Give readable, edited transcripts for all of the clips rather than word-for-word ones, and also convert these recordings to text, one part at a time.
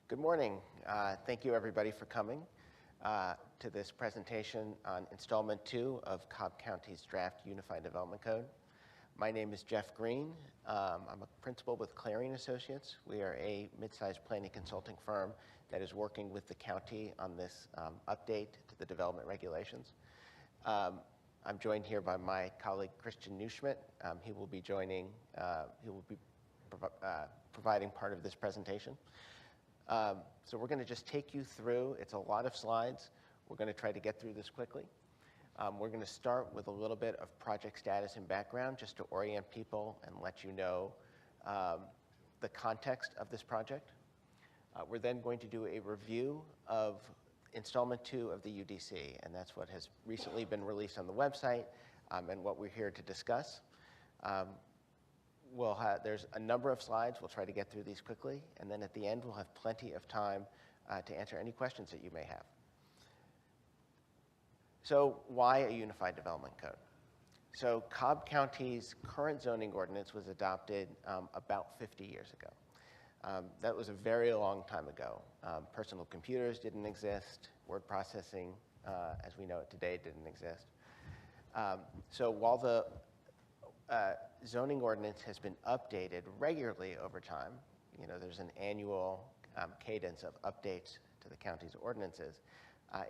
Good morning. Thank you everybody for coming to this presentation on installment 2 of Cobb County's draft Unified Development Code. My name is Jeff Green. I'm a principal with Clarion Associates. We are a mid-sized planning consulting firm that is working with the county on this update to the development regulations. I'm joined here by my colleague Christian Neuschmidt. He will be providing part of this presentation. So we're going to just take you through, it's a lot of slides. We're going to try to get through this quickly. We're going to start with a little bit of project status and background just to orient people and let you know the context of this project. We're then going to do a review of installment 2 of the UDC, and that's what has recently been released on the website and what we're here to discuss. There's a number of slides. We'll try to get through these quickly, and then at the end we'll have plenty of time to answer any questions that you may have. So why a unified development code? So Cobb County's current zoning ordinance was adopted about 50 years ago. That was a very long time ago. Personal computers didn't exist. Word processing, as we know it today, didn't exist. So while the zoning ordinance has been updated regularly over time, there's an annual cadence of updates to the county's ordinances,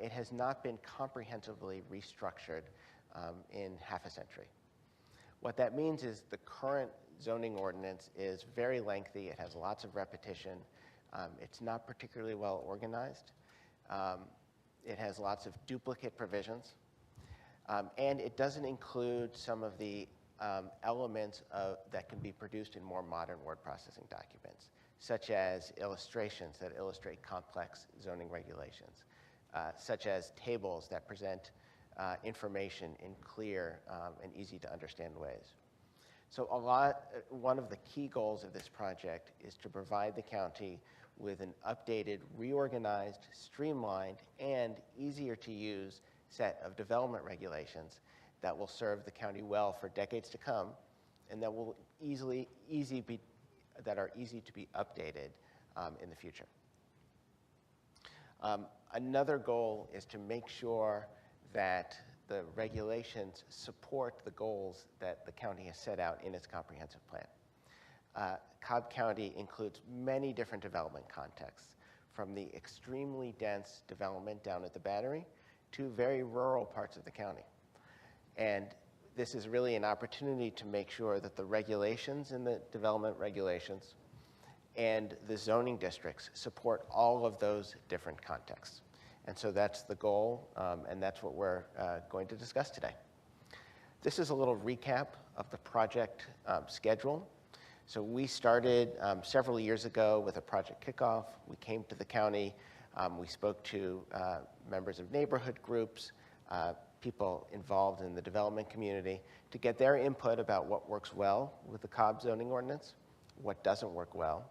it has not been comprehensively restructured in half a century. What that means is the current zoning ordinance is very lengthy. It has lots of repetition. It's not particularly well organized. It has lots of duplicate provisions. And it doesn't include some of the elements that can be produced in more modern word processing documents, such as illustrations that illustrate complex zoning regulations, such as tables that present information in clear and easy to understand ways. So one of the key goals of this project is to provide the county with an updated, reorganized, streamlined, and easier to use set of development regulations that will serve the county well for decades to come, and that will that are easy to be updated in the future. Another goal is to make sure that the regulations support the goals that the county has set out in its comprehensive plan. Cobb County includes many different development contexts, from the extremely dense development down at the Battery to very rural parts of the county. And this is really an opportunity to make sure that the regulations and the development regulations and the zoning districts support all of those different contexts. And so that's the goal, and that's what we're going to discuss today. This is a little recap of the project schedule. So we started several years ago with a project kickoff. We came to the county. We spoke to members of neighborhood groups, people involved in the development community, to get their input about what works well with the Cobb zoning ordinance, what doesn't work well,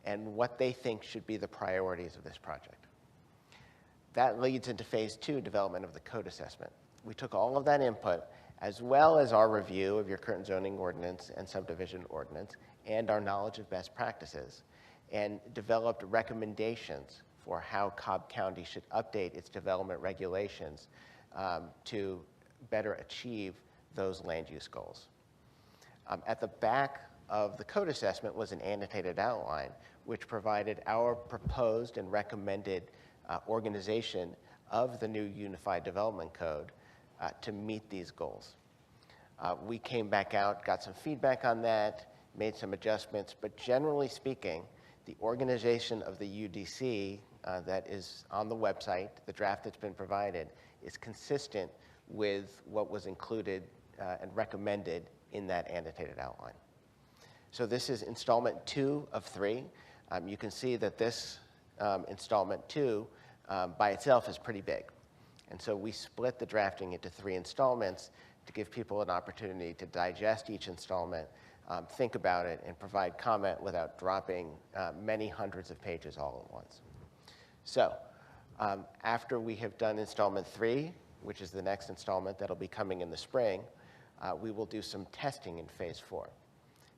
and what they think should be the priorities of this project. That leads into phase 2, development of the code assessment. We took all of that input, as well as our review of your current zoning ordinance and subdivision ordinance, and our knowledge of best practices, and developed recommendations for how Cobb County should update its development regulations to better achieve those land use goals. At the back of the code assessment was an annotated outline, which provided our proposed and recommended organization of the new Unified Development Code to meet these goals. We came back out, got some feedback on that, made some adjustments, but generally speaking, the organization of the UDC that is on the website, the draft that's been provided, is consistent with what was included and recommended in that annotated outline. So this is installment 2 of 3. You can see that this installment 2 by itself is pretty big. And so we split the drafting into 3 installments to give people an opportunity to digest each installment, think about it, and provide comment without dropping many hundreds of pages all at once. So after we have done installment 3, which is the next installment that'll be coming in the spring, we will do some testing in phase 4.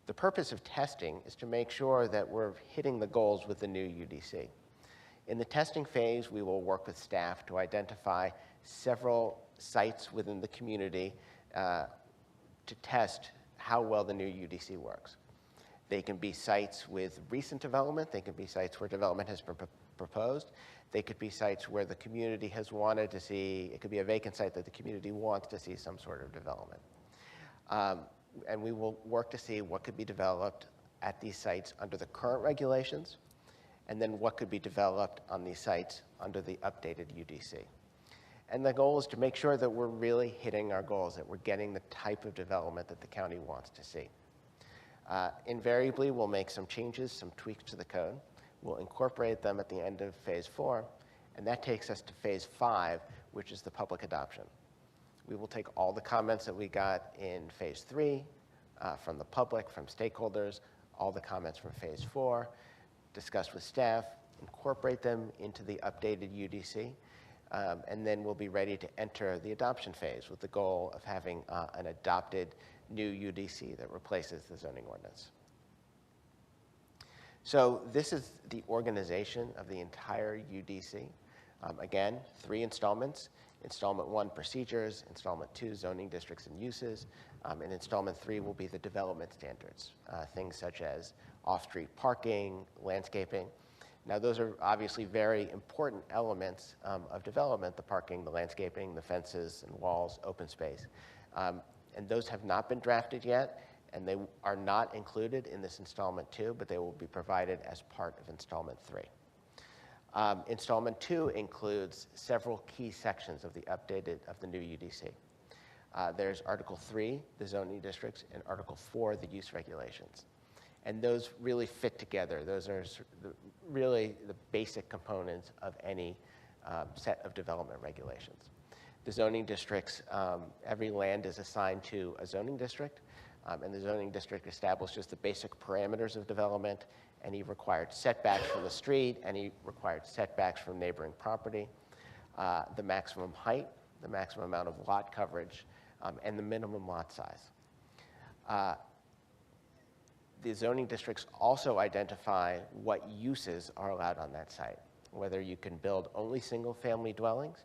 The purpose of testing is to make sure that we're hitting the goals with the new UDC. In the testing phase, we will work with staff to identify several sites within the community to test how well the new UDC works. They can be sites with recent development. They can be sites where development has been proposed. They could be sites where the community has wanted to see, it could be a vacant site that the community wants to see some sort of development. And we will work to see what could be developed at these sites under the current regulations, and then what could be developed on these sites under the updated UDC. And the goal is to make sure that we're really hitting our goals, that we're getting the type of development that the county wants to see. Invariably, we'll make some changes, some tweaks to the code. We'll incorporate them at the end of phase 4, and that takes us to phase 5, which is the public adoption. We will take all the comments that we got in phase 3 from the public, from stakeholders, all the comments from phase 4, discuss with staff, incorporate them into the updated UDC, and then we'll be ready to enter the adoption phase with the goal of having an adopted new UDC that replaces the zoning ordinance. So this is the organization of the entire UDC. Again, 3 installments. Installment 1, procedures. Installment 2, zoning districts and uses. And installment 3 will be the development standards, things such as off-street parking, landscaping. Now, those are obviously very important elements of development, the parking, the landscaping, the fences and walls, open space. And those have not been drafted yet, and they are not included in this installment 2, but they will be provided as part of installment 3. Installment 2 includes several key sections of the new UDC. There's Article 3, the zoning districts, and Article 4, the use regulations. And those really fit together. Those are really the basic components of any set of development regulations. The zoning districts, every land is assigned to a zoning district, and the zoning district establishes the basic parameters of development, any required setbacks from the street, any required setbacks from neighboring property, the maximum height, the maximum amount of lot coverage, and the minimum lot size. The zoning districts also identify what uses are allowed on that site, whether you can build only single-family dwellings,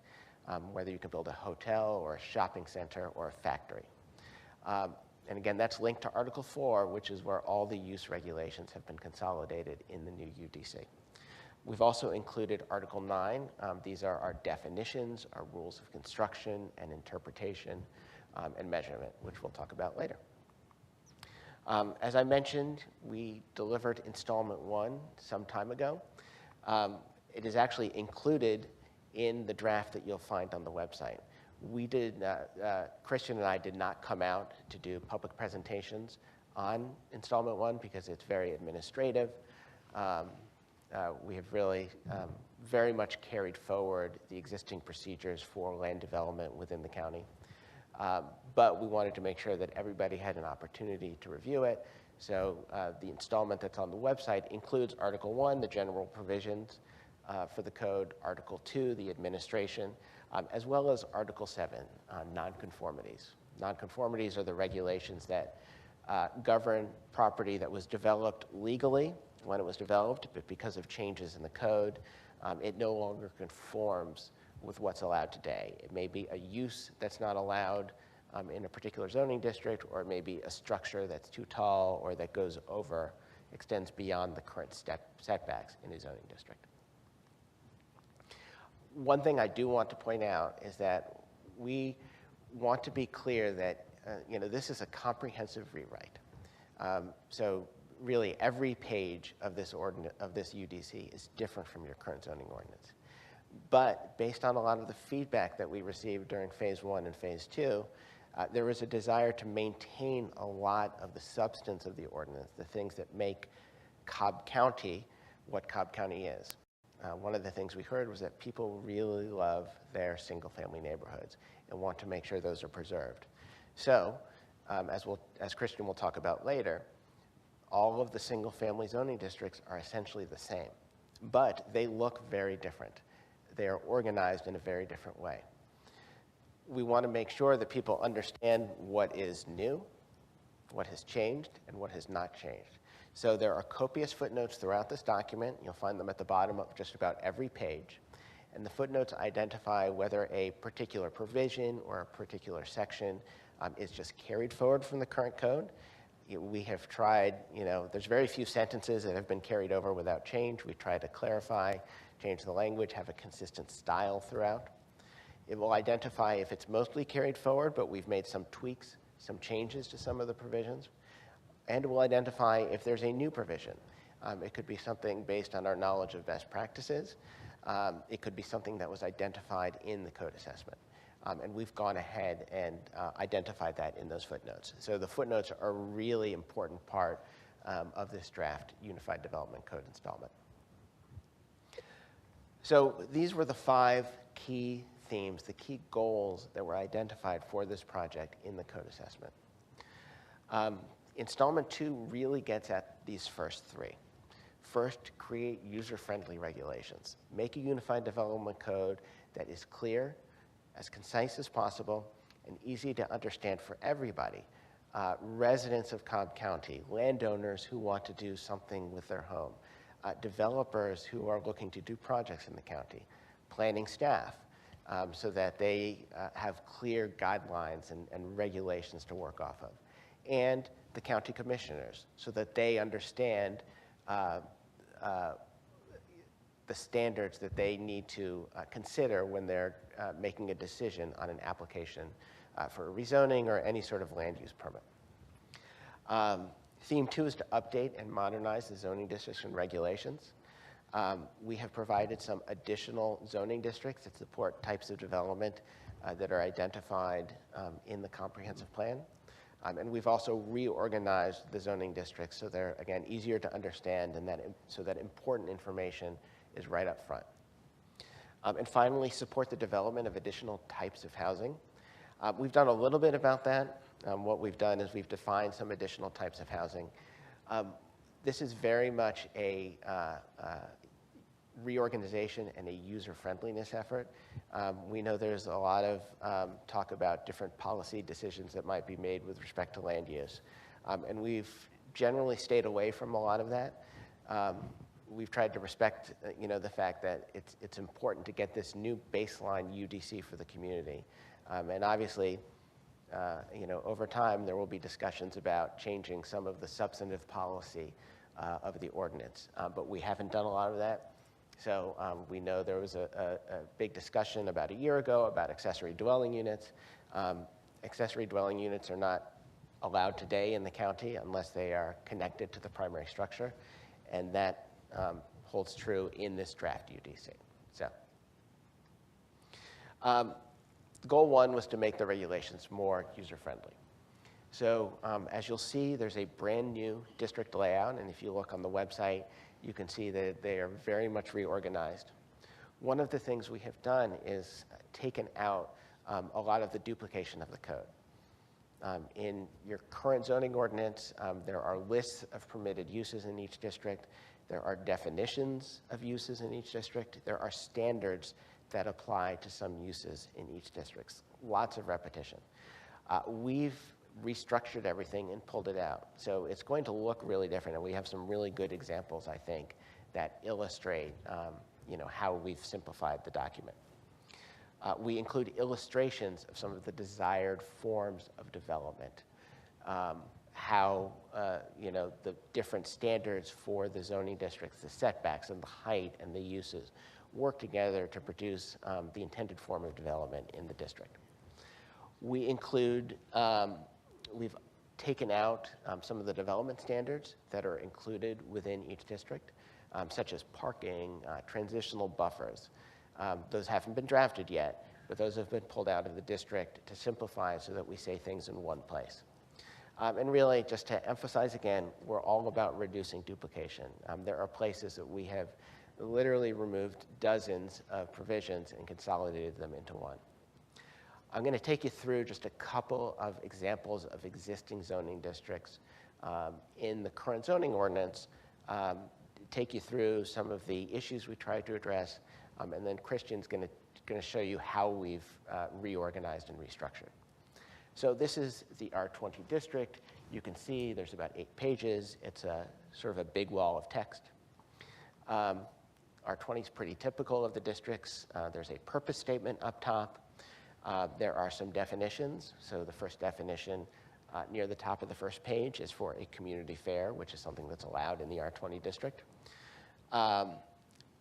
whether you can build a hotel or a shopping center or a factory. And again, that's linked to Article 4, which is where all the use regulations have been consolidated in the new UDC. We've also included Article 9. These are our definitions, our rules of construction and interpretation and measurement, which we'll talk about later. As I mentioned, we delivered installment 1 some time ago. It is actually included in the draft that you'll find on the website. Christian and I did not come out to do public presentations on installment 1 because it's very administrative. We have really very much carried forward the existing procedures for land development within the county. But we wanted to make sure that everybody had an opportunity to review it. So the installment that's on the website includes Article 1, the general provisions for the code, Article 2, the administration, as well as Article 7, nonconformities. Nonconformities are the regulations that govern property that was developed legally when it was developed, but because of changes in the code, it no longer conforms with what's allowed today. It may be a use that's not allowed in a particular zoning district, or it may be a structure that's too tall or that goes over, extends beyond the current setbacks in a zoning district. One thing I do want to point out is that we want to be clear that this is a comprehensive rewrite. So really every page of this UDC is different from your current zoning ordinance. But based on a lot of the feedback that we received during phase 1 and phase 2, there was a desire to maintain a lot of the substance of the ordinance, the things that make Cobb County what Cobb County is. One of the things we heard was that people really love their single-family neighborhoods and want to make sure those are preserved. So, as Christian will talk about later, all of the single-family zoning districts are essentially the same, but they look very different. They are organized in a very different way. We want to make sure that people understand what is new, what has changed, and what has not changed. So there are copious footnotes throughout this document. You'll find them at the bottom of just about every page. And the footnotes identify whether a particular provision or a particular section is just carried forward from the current code. We have tried, there's very few sentences that have been carried over without change. We try to clarify, change the language, have a consistent style throughout. It will identify if it's mostly carried forward, but we've made some tweaks, some changes to some of the provisions. And it will identify if there's a new provision. It could be something based on our knowledge of best practices. It could be something that was identified in the code assessment. And we've gone ahead and identified that in those footnotes. So the footnotes are a really important part of this draft Unified Development Code installment. So these were the 5 key themes, the key goals that were identified for this project in the code assessment. Installment 2 really gets at these first 3. First, create user-friendly regulations. Make a unified development code that is clear, as concise as possible, and easy to understand for everybody. Residents of Cobb County, landowners who want to do something with their home, developers who are looking to do projects in the county, planning staff, so that they have clear guidelines and regulations to work off of, and the county commissioners, so that they understand the standards that they need to consider when they're making a decision on an application for a rezoning or any sort of land use permit. Theme 2 is to update and modernize the zoning districts and regulations. We have provided some additional zoning districts that support types of development that are identified in the comprehensive plan. And we've also reorganized the zoning districts so they're, again, easier to understand and so that important information is right up front. And finally, support the development of additional types of housing. We've done a little bit about that. What we've done is we've defined some additional types of housing. This is very much a reorganization and a user-friendliness effort. We know there's a lot of talk about different policy decisions that might be made with respect to land use. And we've generally stayed away from a lot of that. We've tried to respect the fact that it's important to get this new baseline UDC for the community. And obviously, over time, there will be discussions about changing some of the substantive policy of the ordinance. But we haven't done a lot of that. So we know there was a big discussion about a year ago about accessory dwelling units. Accessory dwelling units are not allowed today in the county unless they are connected to the primary structure. And that holds true in this draft UDC. So goal 1 was to make the regulations more user-friendly. So as you'll see, there's a brand new district layout, and if you look on the website, you can see that they are very much reorganized. One of the things we have done is taken out a lot of the duplication of the code. In your current zoning ordinance, there are lists of permitted uses in each district. There are definitions of uses in each district. There are standards that apply to some uses in each district. Lots of repetition. We've restructured everything and pulled it out. So it's going to look really different, and we have some really good examples, I think, that illustrate how we've simplified the document. We include illustrations of some of the desired forms of development, how the different standards for the zoning districts, the setbacks and the height and the uses work together to produce the intended form of development in the district. We include, we've taken out some of the development standards that are included within each district, such as parking, transitional buffers. Those haven't been drafted yet, but those have been pulled out of the district to simplify so that we say things in one place. And really, just to emphasize again, we're all about reducing duplication. There are places that we have literally removed dozens of provisions and consolidated them into one. I'm going to take you through just a couple of examples of existing zoning districts in the current zoning ordinance, take you through some of the issues we tried to address, and then Christian's going to show you how we've reorganized and restructured. So this is the R20 district. You can see there's about 8 pages. It's a sort of a big wall of text. R20 is pretty typical of the districts. There's a purpose statement up top. There are some definitions. So the first definition near the top of the first page is for a community fair, which is something that's allowed in the R20 district.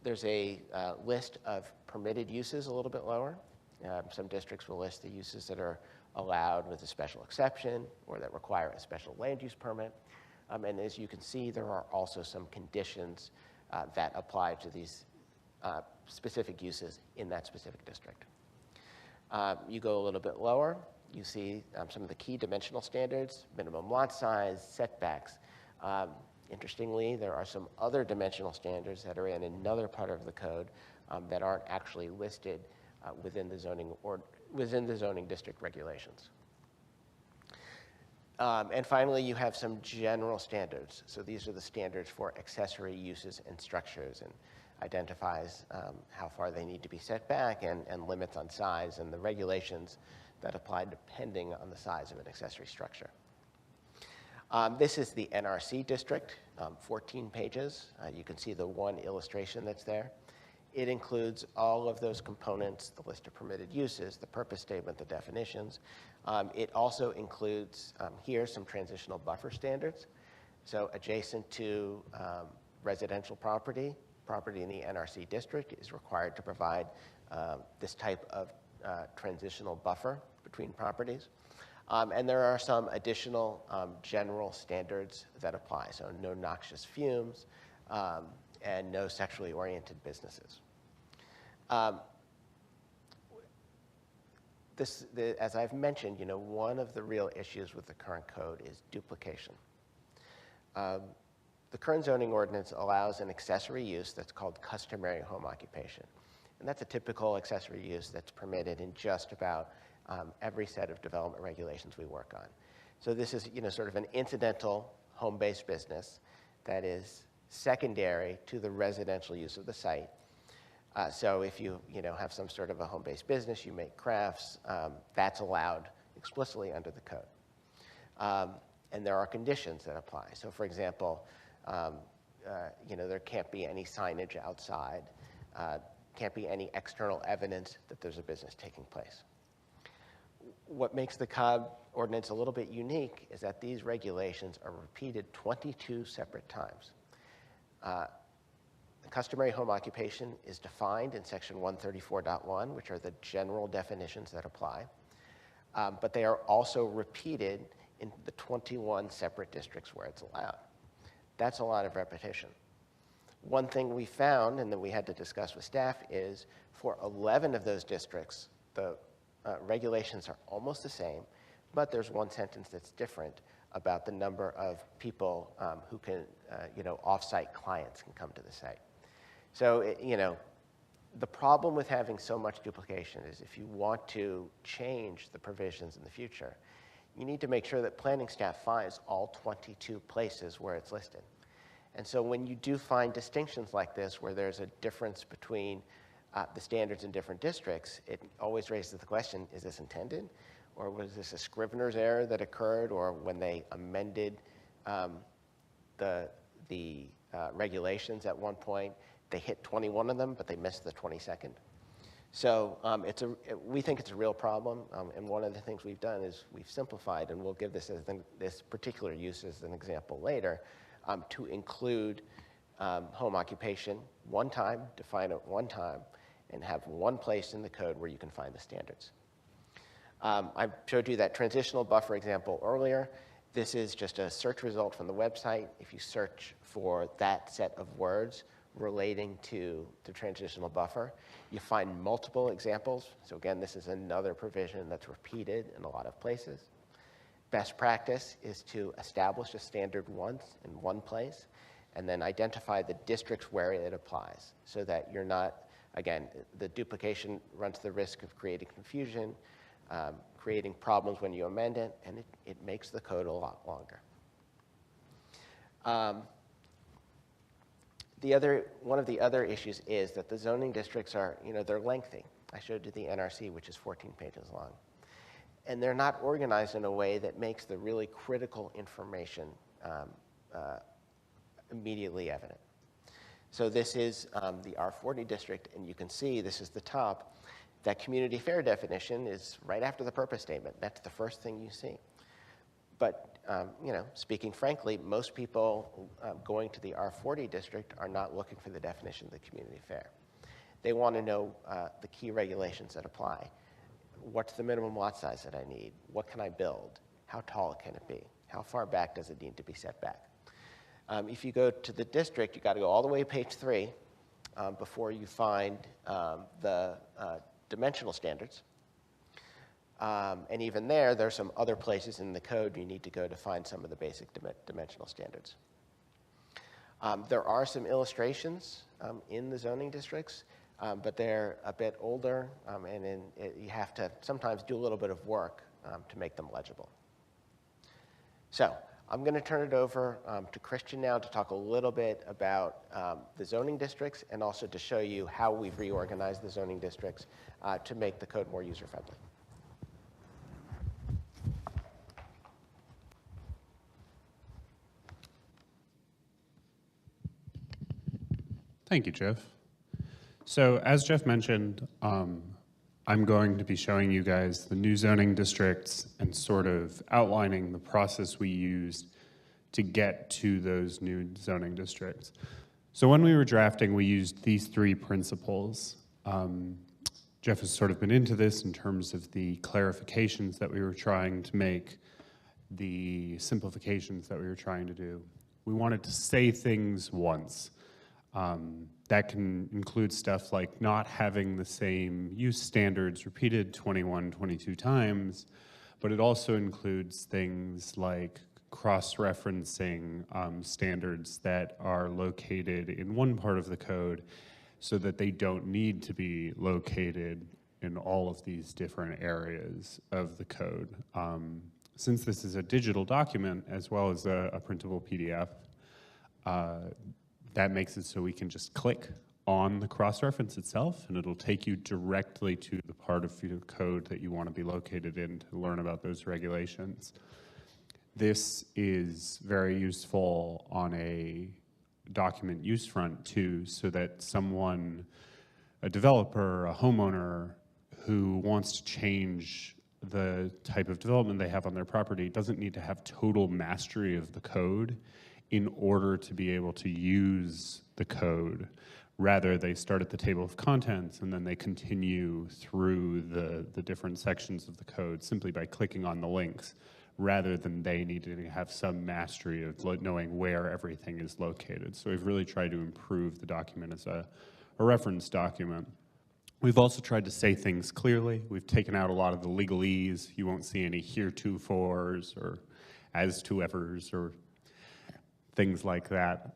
There's a list of permitted uses a little bit lower. Some districts will list the uses that are allowed with a special exception or that require a special land use permit. And as you can see, there are also some conditions that apply to these specific uses in that specific district. You go a little bit lower, you see some of the key dimensional standards, minimum lot size, setbacks. Interestingly, there are some other dimensional standards that are in another part of the code that aren't actually listed within the zoning district regulations. And finally, you have some general standards. So these are the standards for accessory uses and structures, and identifies how far they need to be set back and limits on size and the regulations that apply depending on the size of an accessory structure. This is the NRC district, 14 pages. You can see the one illustration that's there. It includes all of those components, the list of permitted uses, the purpose statement, the definitions. It also includes here some transitional buffer standards. So adjacent to residential property in the NRC district is required to provide this type of transitional buffer between properties. And there are some additional general standards that apply. So no noxious fumes and no sexually oriented businesses. As I've mentioned, one of the real issues with the current code is duplication. The current zoning ordinance allows an accessory use that's called customary home occupation. And that's a typical accessory use that's permitted in just about every set of development regulations we work on. So this is sort of an incidental home-based business that is secondary to the residential use of the site. So if you have some sort of a home-based business, you make crafts, that's allowed explicitly under the code. And there are conditions that apply. So for example, there can't be any signage outside, can't be any external evidence that there's a business taking place. What makes the Cobb ordinance a little bit unique is that these regulations are repeated 22 separate times. Customary home occupation is defined in section 134.1, which are the general definitions that apply. But they are also repeated in the 21 separate districts where it's allowed. That's a lot of repetition. One thing we found and that we had to discuss with staff is for 11 of those districts, the regulations are almost the same, but there's one sentence that's different about the number of people who can, off-site clients can come to the site. So, the problem with having so much duplication is if you want to change the provisions in the future, you need to make sure that planning staff finds all 22 places where it's listed. And so when you do find distinctions like this, where there's a difference between the standards in different districts, it always raises the question, is this intended? Or was this a Scrivener's error that occurred, or when they amended the regulations at one point, they hit 21 of them, but they missed the 22nd. So we think it's a real problem, and one of the things we've done is we've simplified, and we'll give this this particular use as an example later, to include home occupation one time, define it one time, and have one place in the code where you can find the standards. I showed you that transitional buffer example earlier. This is just a search result from the website. If you search for that set of words relating to the transitional buffer, you find multiple examples. So again, this is another provision that's repeated in a lot of places. Best practice is to establish a standard once in one place and then identify the districts where it applies so that you're not, again, the duplication runs the risk of creating confusion, creating problems when you amend it, and it makes the code a lot longer. One of the other issues is that the zoning districts are, they're lengthy. I showed you the NRC, which is 14 pages long. and they're not organized in a way that makes the really critical information immediately evident. So this is the R40 district, and you can see this is the top. That community fair definition is right after the purpose statement. That's the first thing you see. But you know, speaking frankly, most people going to the R40 district are not looking for the definition of the community fair. They want to know the key regulations that apply. What's the minimum lot size that I need? What can I build? How tall can it be? How far back does it need to be set back? If you go to the district, you got to go all the way to page 3 before you find the dimensional standards. And even there's some other places in the code you need to go to find some of the basic dimensional standards. There are some illustrations in the zoning districts, but they're a bit older, and you have to sometimes do a little bit of work to make them legible. So I'm going to turn it over to Christian now to talk a little bit about the zoning districts and also to show you how we've reorganized the zoning districts to make the code more user-friendly. Thank you, Jeff. So as Jeff mentioned, I'm going to be showing you guys the new zoning districts and sort of outlining the process we used to get to those new zoning districts. So when we were drafting, we used these 3 principles. Jeff has sort of been into this in terms of the clarifications that we were trying to make, the simplifications that we were trying to do. We wanted to say things once. That can include stuff like not having the same use standards repeated 21, 22 times, but it also includes things like cross-referencing standards that are located in one part of the code so that they don't need to be located in all of these different areas of the code. Since this is a digital document as well as a printable PDF, that makes it so we can just click on the cross-reference itself, and it'll take you directly to the part of your code that you want to be located in to learn about those regulations. This is very useful on a document use front too, so that someone, a developer, a homeowner who wants to change the type of development they have on their property doesn't need to have total mastery of the code in order to be able to use the code. Rather, they start at the table of contents and then they continue through the different sections of the code simply by clicking on the links, rather than they needing to have some mastery of knowing where everything is located. So we've really tried to improve the document as a reference document. We've also tried to say things clearly. We've taken out a lot of the legalese. You won't see any heretofores or as to evers or things like that.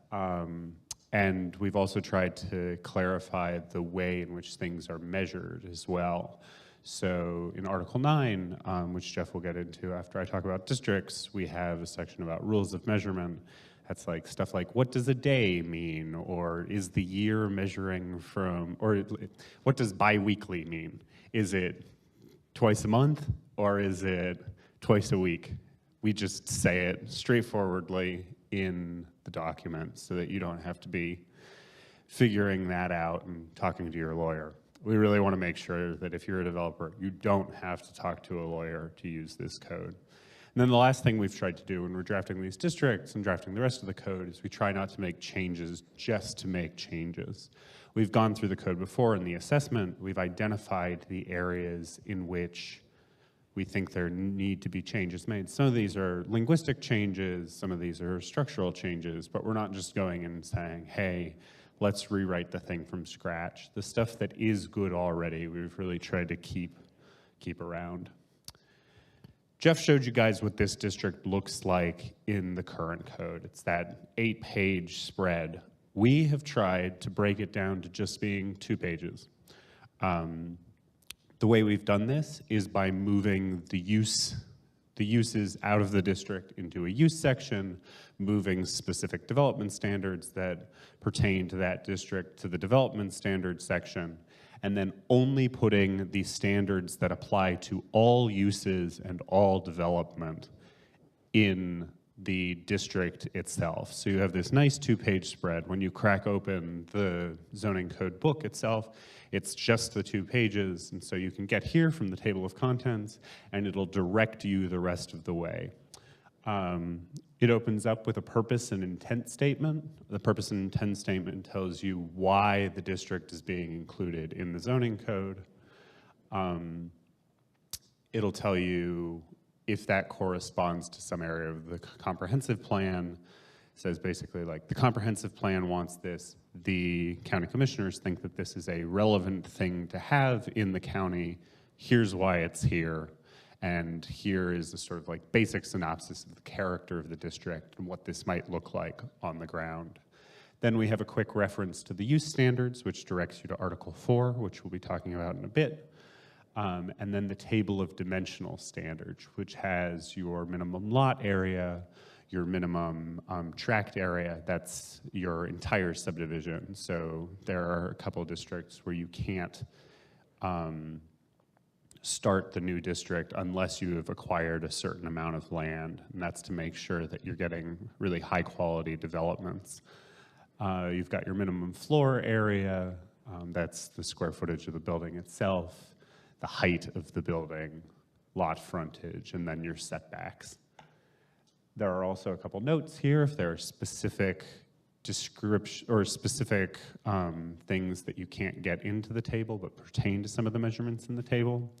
And we've also tried to clarify the way in which things are measured as well. So in Article 9, which Jeff will get into after I talk about districts, we have a section about rules of measurement. That's like stuff like, what does a day mean? Or is the year measuring from, or what does bi-weekly mean? Is it twice a month or is it twice a week? We just say it straightforwardly in the document so that you don't have to be figuring that out and talking to your lawyer. We really want to make sure that if you're a developer, you don't have to talk to a lawyer to use this code. And then the last thing we've tried to do when we're drafting these districts and drafting the rest of the code is we try not to make changes just to make changes. We've gone through the code before in the assessment. We've identified the areas in which we think there need to be changes made. Some of these are linguistic changes, some of these are structural changes, but we're not just going and saying, hey, let's rewrite the thing from scratch. The stuff that is good already, we've really tried to keep around. Jeff showed you guys what this district looks like in the current code. It's that 8-page spread. We have tried to break it down to just being 2 pages. The way we've done this is by moving the uses out of the district into a use section, moving specific development standards that pertain to that district to the development standards section, and then only putting the standards that apply to all uses and all development in the district itself. So you have this nice 2-page spread. When you crack open the zoning code book itself, it's just the 2 pages, and so you can get here from the table of contents, and it'll direct you the rest of the way. It opens up with a purpose and intent statement. The purpose and intent statement tells you why the district is being included in the zoning code. It'll tell you if that corresponds to some area of the comprehensive plan. It says basically like the comprehensive plan wants this. The county commissioners think that this is a relevant thing to have in the county. Here's why it's here. And here is a sort of like basic synopsis of the character of the district and what this might look like on the ground. Then we have a quick reference to the use standards, which directs you to Article 4, which we'll be talking about in a bit. And then the table of dimensional standards, which has your minimum lot area, your minimum tract area, that's your entire subdivision. So there are a couple of districts where you can't start the new district unless you have acquired a certain amount of land, and that's to make sure that you're getting really high quality developments. You've got your minimum floor area, that's the square footage of the building itself, the height of the building, lot frontage, and then your setbacks. There are also a couple notes here if there are specific description or specific things that you can't get into the table but pertain to some of the measurements in the table,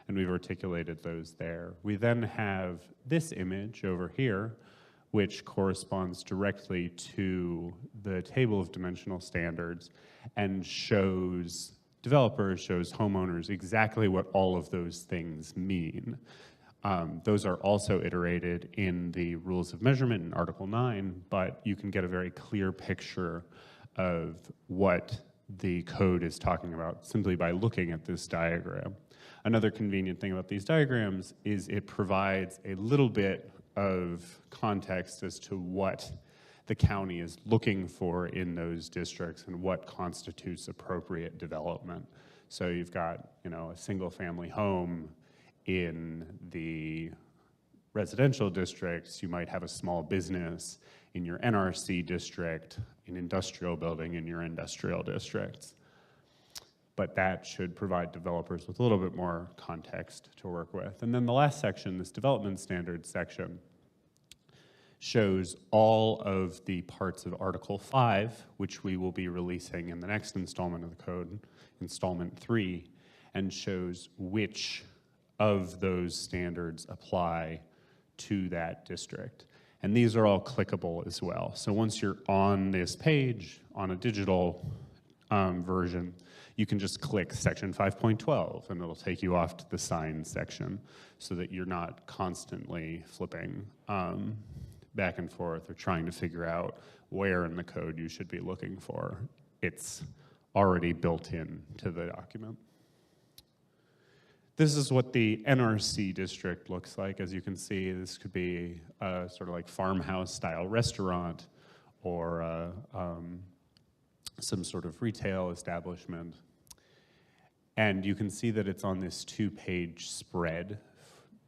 and we've articulated those there. We then have this image over here, which corresponds directly to the table of dimensional standards and shows developers, shows homeowners exactly what all of those things mean. Those are also iterated in the rules of measurement in Article 9, but you can get a very clear picture of what the code is talking about simply by looking at this diagram. Another convenient thing about these diagrams is it provides a little bit of context as to what the county is looking for in those districts and what constitutes appropriate development. So you've got, a single family home in the residential districts. You might have a small business in your NRC district, an industrial building in your industrial districts. But that should provide developers with a little bit more context to work with. And then the last section, this development standards section, shows all of the parts of Article 5, which we will be releasing in the next installment of the code, installment 3, and shows which of those standards apply to that district. And these are all clickable as well. So once you're on this page, on a digital version, you can just click section 5.12 and it'll take you off to the sign section so that you're not constantly flipping back and forth or trying to figure out where in the code you should be looking for. It's already built in to the document. This is what the NRC district looks like. As you can see, this could be a sort of like farmhouse style restaurant or some sort of retail establishment. And you can see that it's on this 2-page spread.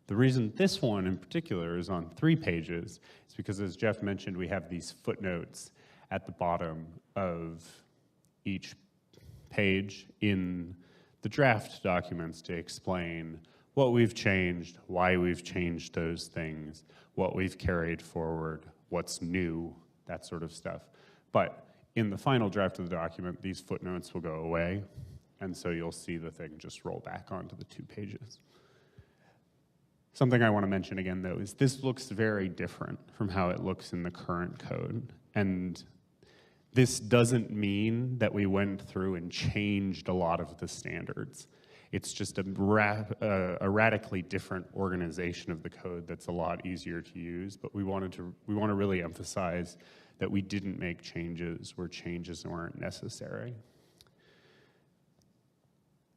The reason this one in particular is on 3 pages is because, as Jeff mentioned, we have these footnotes at the bottom of each page in the draft documents to explain what we've changed, why we've changed those things, what we've carried forward, what's new, that sort of stuff. But in the final draft of the document, these footnotes will go away, and so you'll see the thing just roll back onto the 2 pages. Something I want to mention again, though, is this looks very different from how it looks in the current code. And this doesn't mean that we went through and changed a lot of the standards. It's just a radically different organization of the code that's a lot easier to use, but we want to really emphasize that we didn't make changes where changes weren't necessary.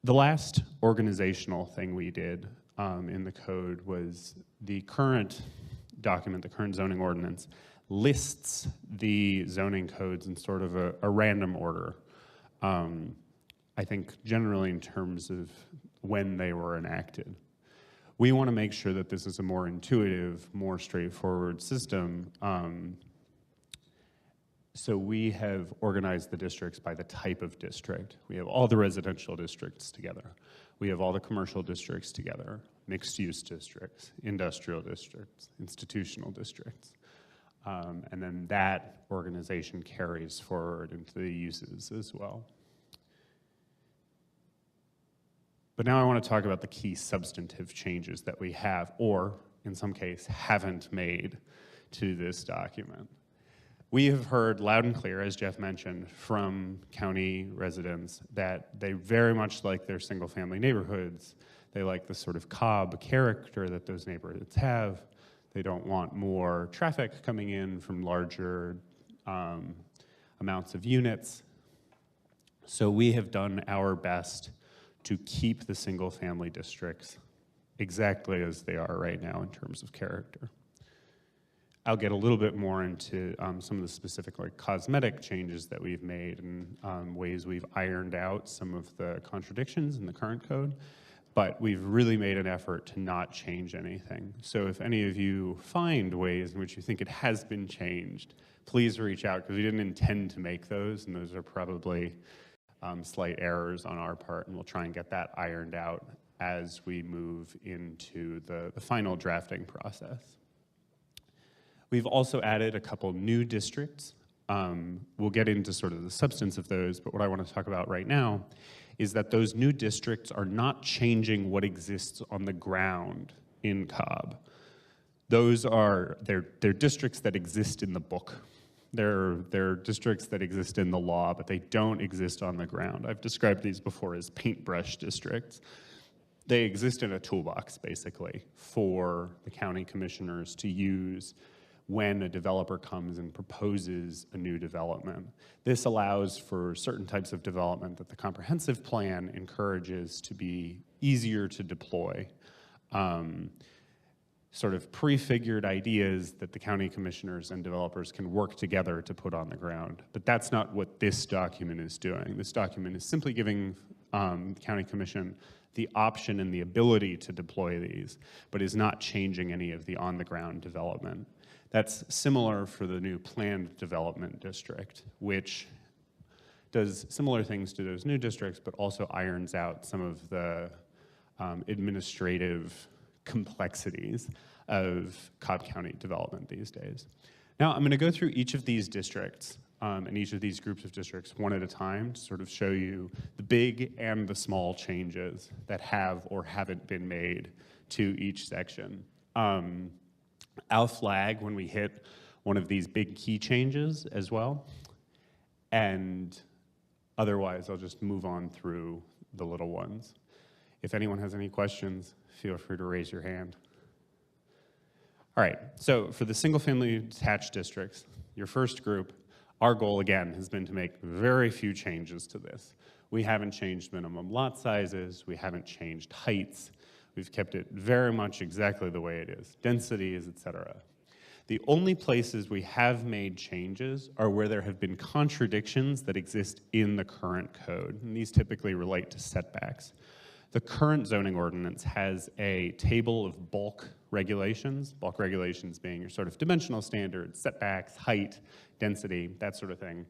The last organizational thing we did in the code was the current document, the current zoning ordinance, lists the zoning codes in sort of a random order. I think generally in terms of when they were enacted. We want to make sure that this is a more intuitive, more straightforward system. So we have organized the districts by the type of district. We have all the residential districts together. We have all the commercial districts together, mixed-use districts, industrial districts, institutional districts. And then that organization carries forward into the uses as well. But now I want to talk about the key substantive changes that we have, or in some case, haven't made to this document. We have heard loud and clear, as Jeff mentioned, from county residents that they very much like their single-family neighborhoods. They like the sort of Cobb character that those neighborhoods have. They don't want more traffic coming in from larger amounts of units. So we have done our best to keep the single-family districts exactly as they are right now in terms of character. I'll get a little bit more into some of the specific cosmetic changes that we've made and ways we've ironed out some of the contradictions in the current code, but we've really made an effort to not change anything. So if any of you find ways in which you think it has been changed, please reach out, because we didn't intend to make those, and those are probably slight errors on our part, and we'll try and get that ironed out as we move into the final drafting process. We've also added a couple new districts. We'll get into sort of the substance of those, but what I want to talk about right now is that those new districts are not changing what exists on the ground in Cobb. They're districts that exist in the book. They're districts that exist in the law, but they don't exist on the ground. I've described these before as paintbrush districts. They exist in a toolbox, basically, for the county commissioners to use when a developer comes and proposes a new development. This allows for certain types of development that the comprehensive plan encourages to be easier to deploy. Sort of prefigured ideas that the county commissioners and developers can work together to put on the ground. But that's not what this document is doing. This document is simply giving the county commission the option and the ability to deploy these, but is not changing any of the on-the-ground development. That's similar for the new planned development district, which does similar things to those new districts, but also irons out some of the administrative complexities of Cobb County development these days. Now, I'm going to go through each of these districts and each of these groups of districts one at a time to sort of show you the big and the small changes that have or haven't been made to each section. I'll flag when we hit one of these big key changes as well, and otherwise I'll just move on through the little ones. If anyone has any questions, feel free to raise your hand. All right, so for the single-family detached districts, your first group, our goal, again, has been to make very few changes to this. We haven't changed minimum lot sizes, we haven't changed heights, we've kept it very much exactly the way it is, densities, et cetera. The only places we have made changes are where there have been contradictions that exist in the current code, and these typically relate to setbacks. The current zoning ordinance has a table of bulk regulations being your sort of dimensional standards, setbacks, height, density, that sort of thing.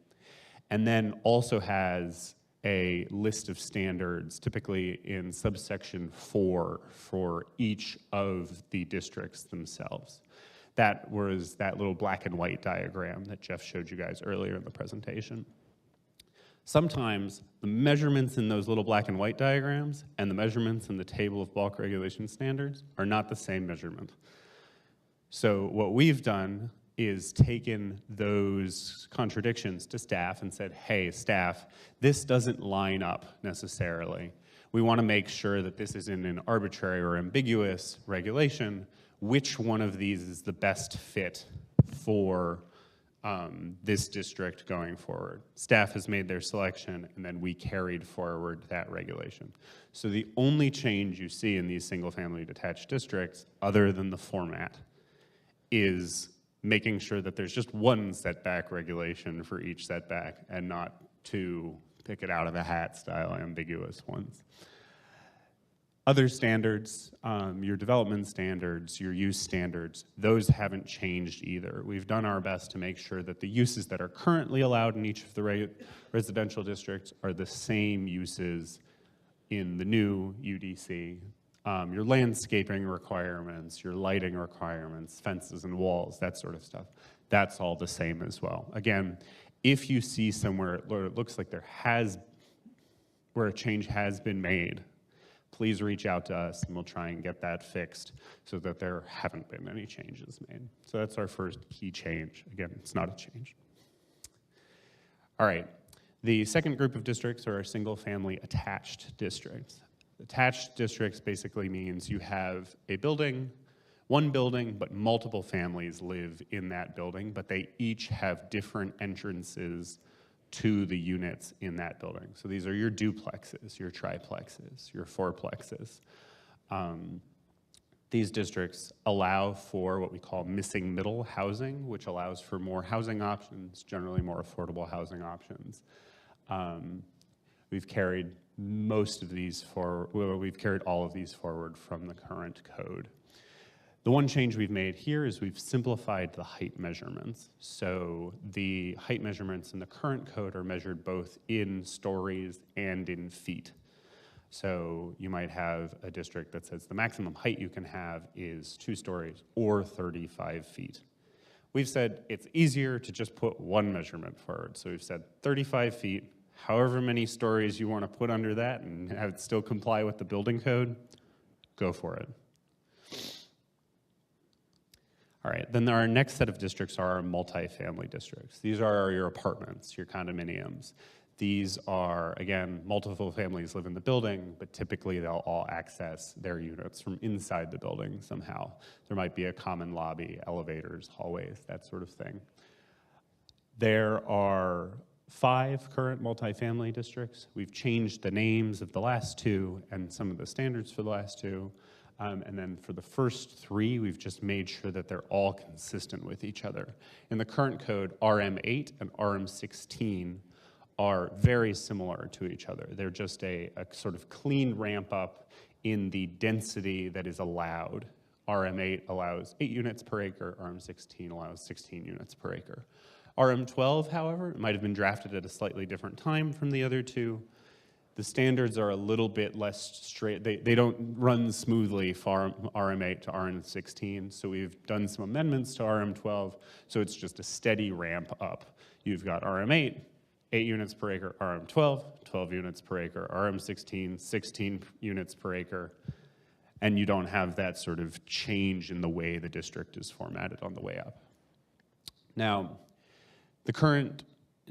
And then also has a list of standards, typically in subsection 4 for each of the districts themselves. That was that little black and white diagram that Jeff showed you guys earlier in the presentation. Sometimes the measurements in those little black and white diagrams and the measurements in the table of bulk regulation standards are not the same measurement. So what we've done is taken those contradictions to staff and said, hey, staff, this doesn't line up necessarily. We want to make sure that this isn't an arbitrary or ambiguous regulation. Which one of these is the best fit for this district going forward? Staff has made their selection, and then we carried forward that regulation. So the only change you see in these single-family detached districts, other than the format, is making sure that there's just one setback regulation for each setback and not two pick it out of a hat style ambiguous ones. Other standards, your development standards, your use standards, those haven't changed either. We've done our best to make sure that the uses that are currently allowed in each of the residential districts are the same uses in the new UDC. Your landscaping requirements, your lighting requirements, fences and walls, that sort of stuff, that's all the same as well. Again, if you see somewhere where it looks like where a change has been made, please reach out to us and we'll try and get that fixed so that there haven't been any changes made. So that's our first key change. Again, it's not a change. All right, the second group of districts are our single-family attached districts. Attached districts basically means you have a building, one building, but multiple families live in that building, but they each have different entrances to the units in that building. So these are your duplexes, your triplexes, your fourplexes. These districts allow for what we call missing middle housing, which allows for more housing options, generally more affordable housing options. We've carried we've carried all of these forward from the current code. The one change we've made here is we've simplified the height measurements. So the height measurements in the current code are measured both in stories and in feet. So you might have a district that says the maximum height you can have is 2 stories or 35 feet. We've said it's easier to just put one measurement forward. So we've said 35 feet, however many stories you want to put under that and have it still comply with the building code, go for it. All right, then our next set of districts are our multifamily districts. These are your apartments, your condominiums. These are, again, multiple families live in the building, but typically they'll all access their units from inside the building somehow. There might be a common lobby, elevators, hallways, that sort of thing. There are 5 current multifamily districts. We've changed the names of the last 2 and some of the standards for the last 2. And then for the first 3, we've just made sure that they're all consistent with each other. In the current code, RM8 and RM16 are very similar to each other. They're just a sort of clean ramp up in the density that is allowed. RM8 allows 8 units per acre, RM16 allows 16 units per acre. RM12, however, might have been drafted at a slightly different time from the other 2. The standards are a little bit less straight. They don't run smoothly from RM8 to RM16, so we've done some amendments to RM12, so it's just a steady ramp up. You've got RM8, 8 units per acre, RM12, 12 units per acre, RM16, 16 units per acre, and you don't have that sort of change in the way the district is formatted on the way up. Now, the current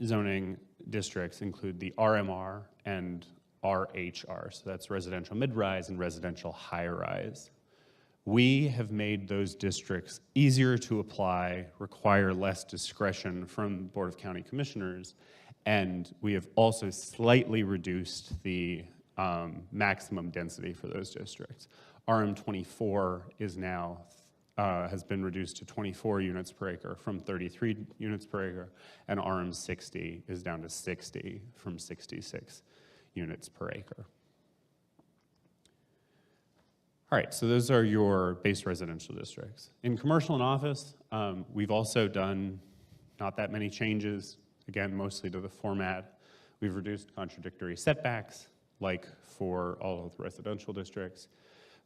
zoning districts include the RMR and RHR, so that's residential mid-rise and residential high-rise. We have made those districts easier to apply, require less discretion from the Board of County Commissioners, and we have also slightly reduced the maximum density for those districts. RM24 is now has been reduced to 24 units per acre from 33 units per acre, and RM60 is down to 60 from 66 units per acre. All right, so those are your base residential districts. In commercial and office, we've also done not that many changes, again, mostly to the format. We've reduced contradictory setbacks, like for all of the residential districts.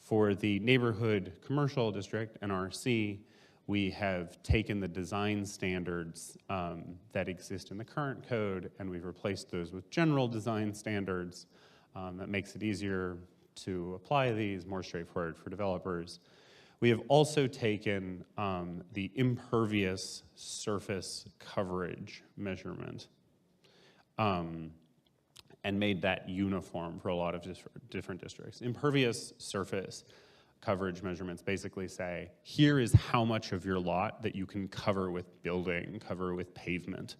For the neighborhood commercial district, NRC, we have taken the design standards that exist in the current code, and we've replaced those with general design standards. That makes it easier to apply these, more straightforward for developers. We have also taken the impervious surface coverage measurement and made that uniform for a lot of different districts. Impervious surface coverage measurements basically say, here is how much of your lot that you can cover with building, cover with pavement.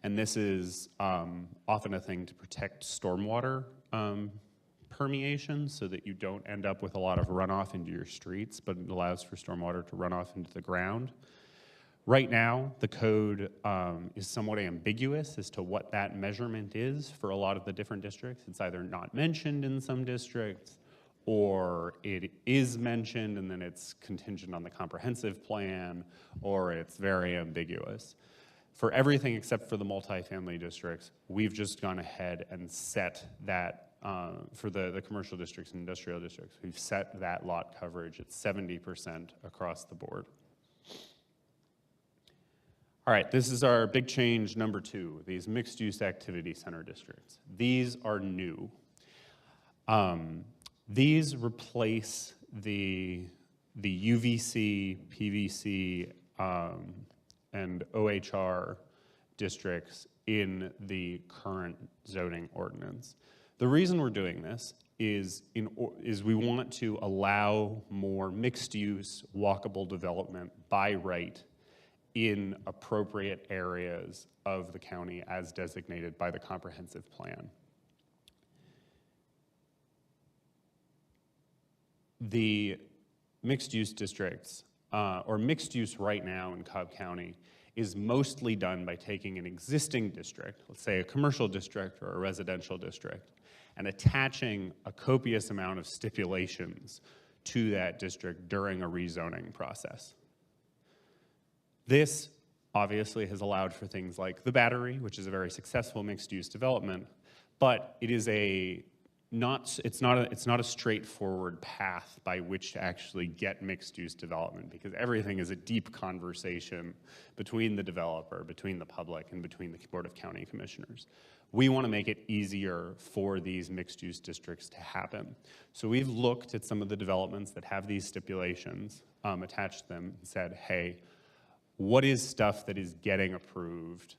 And this is often a thing to protect stormwater permeation so that you don't end up with a lot of runoff into your streets, but it allows for stormwater to run off into the ground. Right now, the code is somewhat ambiguous as to what that measurement is for a lot of the different districts. It's either not mentioned in some districts, or it is mentioned and then it's contingent on the comprehensive plan, or it's very ambiguous. For everything except for the multifamily districts, we've just gone ahead and set that, for the commercial districts and industrial districts, we've set that lot coverage at 70% across the board. All right, this is our big change number 2, these mixed-use activity center districts. These are new. These replace the UVC, PVC, and OHR districts in the current zoning ordinance. The reason we're doing this is we want to allow more mixed-use, walkable development by right in appropriate areas of the county as designated by the comprehensive plan. The mixed-use districts, or mixed use right now in Cobb County, is mostly done by taking an existing district, let's say a commercial district or a residential district, and attaching a copious amount of stipulations to that district during a rezoning process. This obviously has allowed for things like the Battery, which is a very successful mixed-use development, but it is it's not a straightforward path by which to actually get mixed-use development, because everything is a deep conversation between the developer, between the public, and between the Board of County Commissioners. We want to make it easier for these mixed-use districts to happen. So we've looked at some of the developments that have these stipulations attached to them and said, hey, what is stuff that is getting approved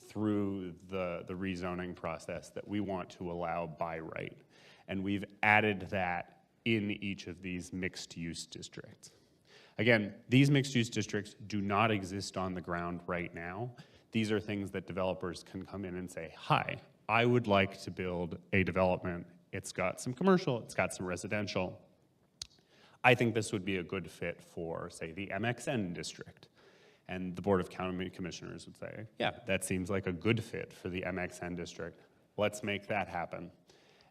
through the rezoning process that we want to allow by right? And we've added that in each of these mixed-use districts. Again, these mixed-use districts do not exist on the ground right now. These are things that developers can come in and say, hi, I would like to build a development. It's got some commercial, it's got some residential. I think this would be a good fit for, say, the MXN district. And the Board of County Commissioners would say, yeah, that seems like a good fit for the MXN district. Let's make that happen.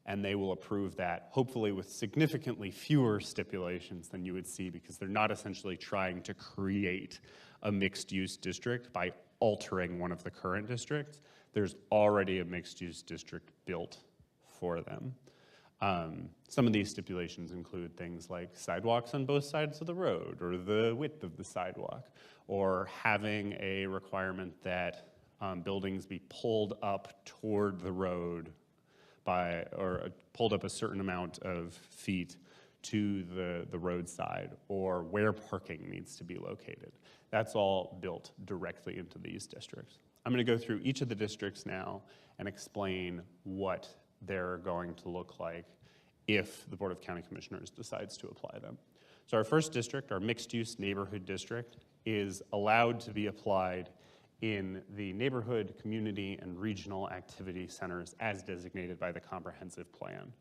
And they will approve that, hopefully with significantly fewer stipulations than you would see, because they're not essentially trying to create a mixed-use district by altering one of the current districts. There's already a mixed-use district built for them. Some of these stipulations include things like sidewalks on both sides of the road, or the width of the sidewalk, or having a requirement that buildings be pulled up toward the road or pulled up a certain amount of feet to the roadside, or where parking needs to be located. That's all built directly into these districts. I'm going to go through each of the districts now and explain what they're going to look like if the Board of County Commissioners decides to apply them. So our first district, our mixed-use neighborhood district, is allowed to be applied in the neighborhood, community, and regional activity centers as designated by the comprehensive plan.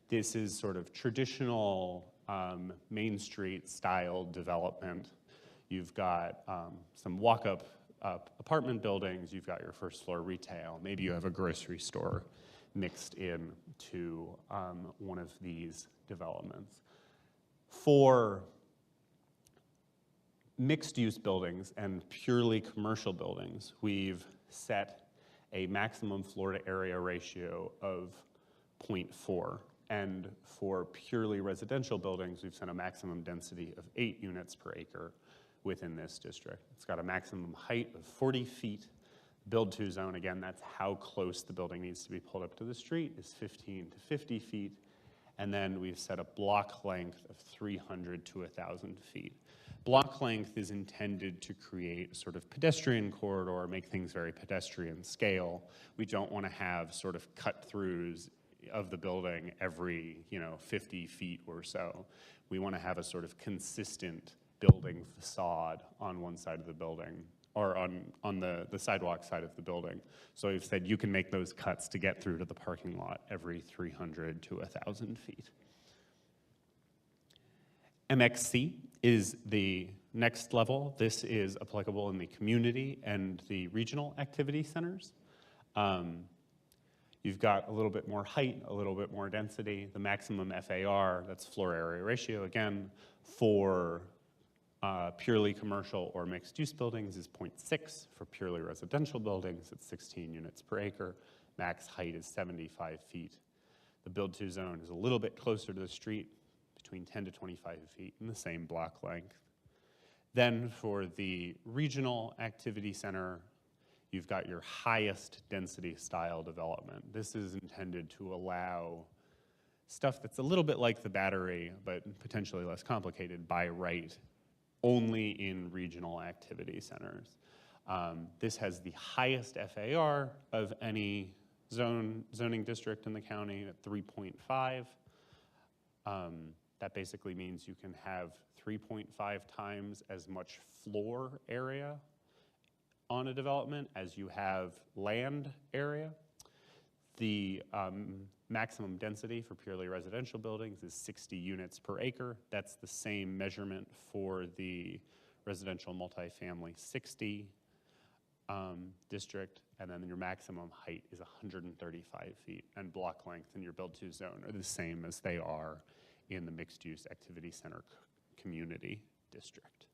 This is sort of traditional Main Street style development. You've got some walk-up apartment buildings, you've got your first floor retail, maybe you have a grocery store mixed in to one of these developments. For mixed-use buildings and purely commercial buildings, we've set a maximum floor-to-area ratio of 0.4. And for purely residential buildings, we've set a maximum density of 8 units per acre within this district. It's got a maximum height of 40 feet. Build-to zone, again, that's how close the building needs to be pulled up to the street, is 15 to 50 feet. And then we've set a block length of 300 to 1,000 feet. Block length is intended to create a sort of pedestrian corridor, make things very pedestrian scale. We don't want to have sort of cut-throughs of the building every 50 feet or so. We want to have a sort of consistent building facade on one side of the building, or on the sidewalk side of the building. So we've said you can make those cuts to get through to the parking lot every 300 to 1,000 feet. MXC is the Next level, this is applicable in the community and the regional activity centers. You've got a little bit more height, a little bit more density. The maximum FAR, that's floor area ratio, again, for purely commercial or mixed-use buildings is 0.6. For purely residential buildings, it's 16 units per acre. Max height is 75 feet. The build-to zone is a little bit closer to the street, between 10 to 25 feet in the same block length. Then for the regional activity center, you've got your highest density style development. This is intended to allow stuff that's a little bit like the Battery, but potentially less complicated by right, only in regional activity centers. This has the highest FAR of any zoning district in the county at 3.5. That basically means you can have 3.5 times as much floor area on a development as you have land area. The maximum density for purely residential buildings is 60 units per acre. That's the same measurement for the residential multifamily 60 district, and then your maximum height is 135 feet, and block length in your build-to zone are the same as they are in the mixed-use activity center community district.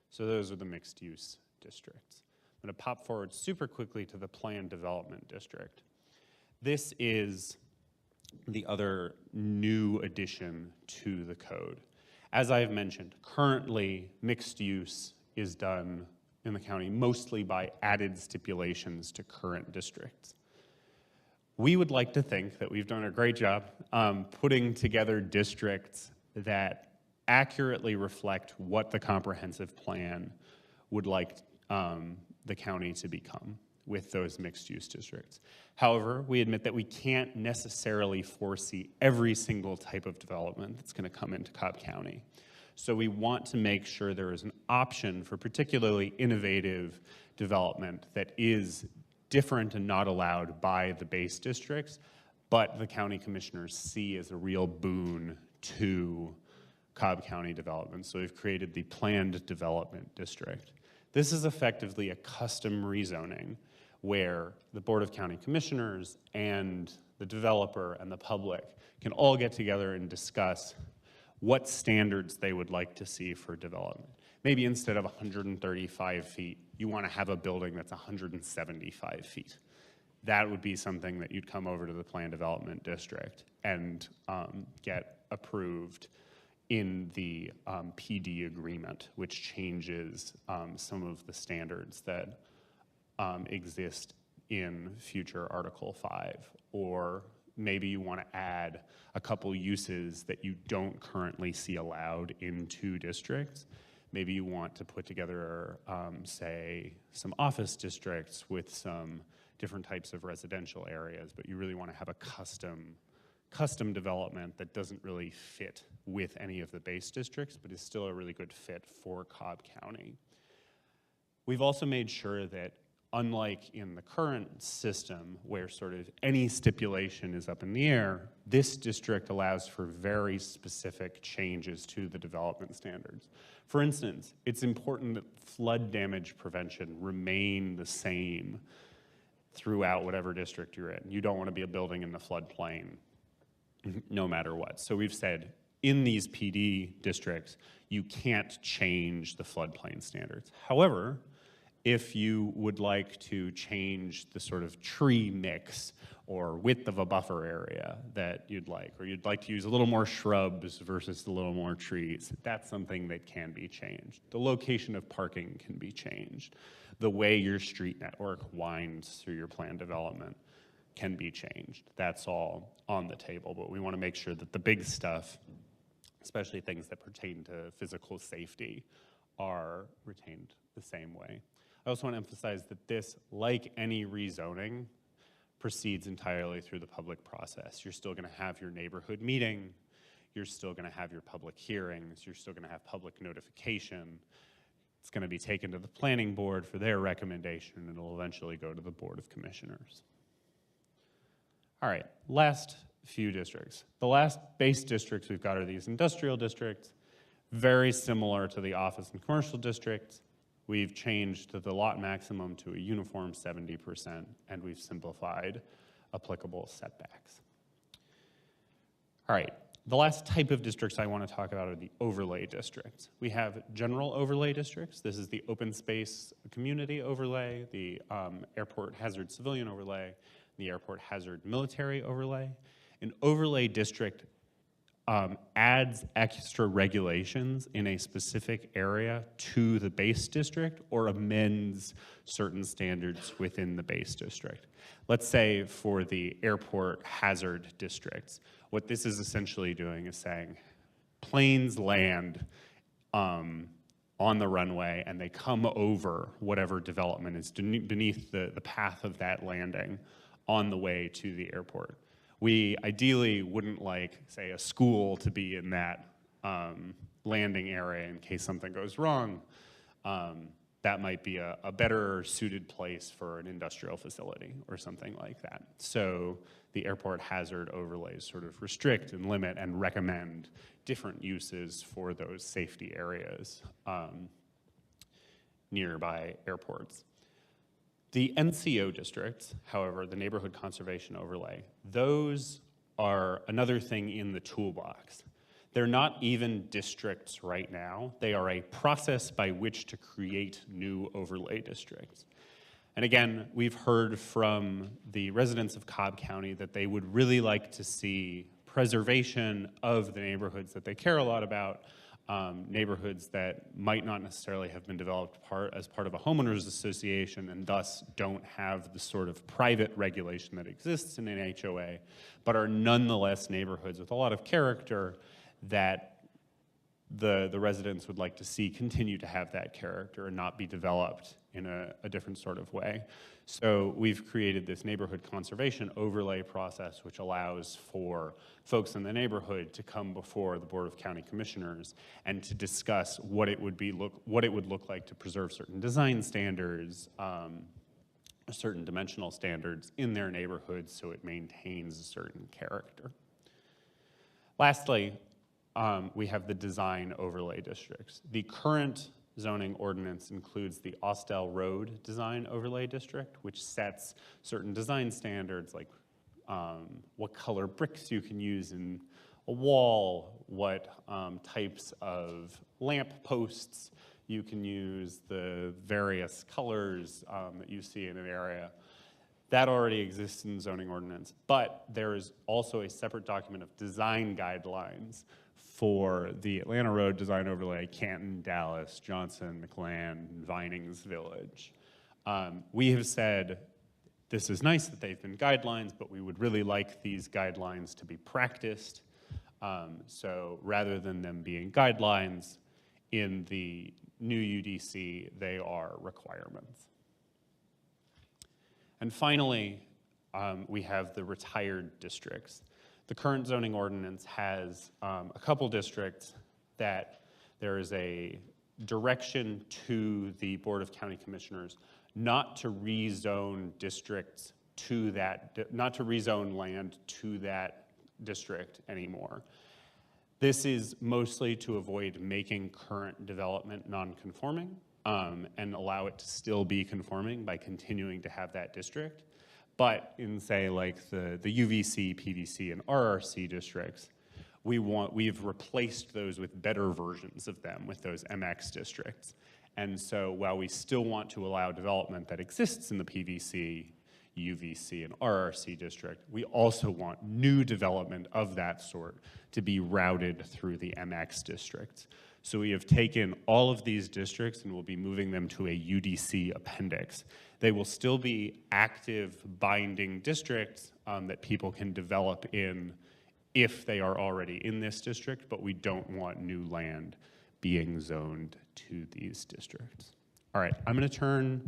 So those are the mixed-use districts. I'm going to pop forward super quickly to the planned development district. This is the other new addition to the code. As I've mentioned, currently mixed use is done in the county mostly by added stipulations to current districts. We would like to think that we've done a great job putting together districts that accurately reflect what the comprehensive plan would like the county to become with those mixed-use districts. However, we admit that we can't necessarily foresee every single type of development that's going to come into Cobb County. So we want to make sure there is an option for particularly innovative development that is different and not allowed by the base districts, but the county commissioners see as a real boon to Cobb County development. So we've created the planned development district. This is effectively a custom rezoning where the Board of County Commissioners and the developer and the public can all get together and discuss what standards they would like to see for development. Maybe instead of 135 feet, you want to have a building that's 175 feet. That would be something that you'd come over to the Planned Development District and get approved in the PD agreement, which changes some of the standards that exist in future Article 5. Or maybe you want to add a couple uses that you don't currently see allowed in two districts. Maybe you want to put together, say, some office districts with some different types of residential areas, but you really want to have a custom development that doesn't really fit with any of the base districts, but is still a really good fit for Cobb County. We've also made sure that, unlike in the current system where sort of any stipulation is up in the air, this district allows for very specific changes to the development standards. For instance, it's important that flood damage prevention remain the same throughout whatever district you're in. You don't want to be a building in the floodplain no matter what. So we've said in these PD districts, you can't change the floodplain standards. However, if you would like to change the sort of tree mix or width of a buffer area that you'd like, or you'd like to use a little more shrubs versus a little more trees, that's something that can be changed. The location of parking can be changed. The way your street network winds through your planned development can be changed. That's all on the table, but we want to make sure that the big stuff, especially things that pertain to physical safety, are retained the same way. I also want to emphasize that this, like any rezoning, proceeds entirely through the public process. You're still going to have your neighborhood meeting, you're still going to have your public hearings, you're still going to have public notification. It's going to be taken to the planning board for their recommendation, and it'll eventually go to the Board of Commissioners. All right, last few districts. The last base districts we've got are these industrial districts. Very similar to the office and commercial districts, we've changed the lot maximum to a uniform 70%, and we've simplified applicable setbacks. All right, the last type of districts I want to talk about are the overlay districts. We have general overlay districts. This is the open space community overlay, the airport hazard civilian overlay, the airport hazard military overlay. An overlay district adds extra regulations in a specific area to the base district or amends certain standards within the base district. Let's say for the airport hazard districts, what this is essentially doing is saying planes land on the runway and they come over whatever development is beneath the path of that landing on the way to the airport. We ideally wouldn't like, say, a school to be in that landing area in case something goes wrong. That might be a better suited place for an industrial facility or something like that. So the airport hazard overlays sort of restrict and limit and recommend different uses for those safety areas nearby airports. The NCO districts, however, the neighborhood conservation overlay, those are another thing in the toolbox. They're not even districts right now. They are a process by which to create new overlay districts. And again, we've heard from the residents of Cobb County that they would really like to see preservation of the neighborhoods that they care a lot about, neighborhoods that might not necessarily have been developed as part of a homeowners association and thus don't have the sort of private regulation that exists in an HOA, but are nonetheless neighborhoods with a lot of character that the residents would like to see continue to have that character and not be developed in a different sort of way. So we've created this neighborhood conservation overlay process, which allows for folks in the neighborhood to come before the Board of County Commissioners and to discuss what it would look like to preserve certain design standards, certain dimensional standards in their neighborhoods so it maintains a certain character. Lastly, we have the design overlay districts. The current zoning ordinance includes the Austell Road Design Overlay District, which sets certain design standards like what color bricks you can use in a wall, what types of lamp posts you can use, the various colors that you see in an area. That already exists in zoning ordinance, but there is also a separate document of design guidelines for the Atlanta Road Design Overlay, Canton, Dallas, Johnson, McLean, Vinings Village. We have said, this is nice that they've been guidelines, but we would really like these guidelines to be practiced. So rather than them being guidelines, in the new UDC, they are requirements. And finally, we have the retired districts. The current zoning ordinance has a couple districts that there is a direction to the Board of County Commissioners not to rezone districts to that, not to rezone land to that district anymore. This is mostly to avoid making current development non-conforming and allow it to still be conforming by continuing to have that district. But in, say, like the UVC, PVC, and RRC districts, we've replaced those with better versions of them, with those MX districts. And so while we still want to allow development that exists in the PVC, UVC, and RRC district, we also want new development of that sort to be routed through the MX districts. So we have taken all of these districts and we'll be moving them to a UDC appendix. They will still be active binding districts that people can develop in if they are already in this district, but we don't want new land being zoned to these districts. All right, I'm going to turn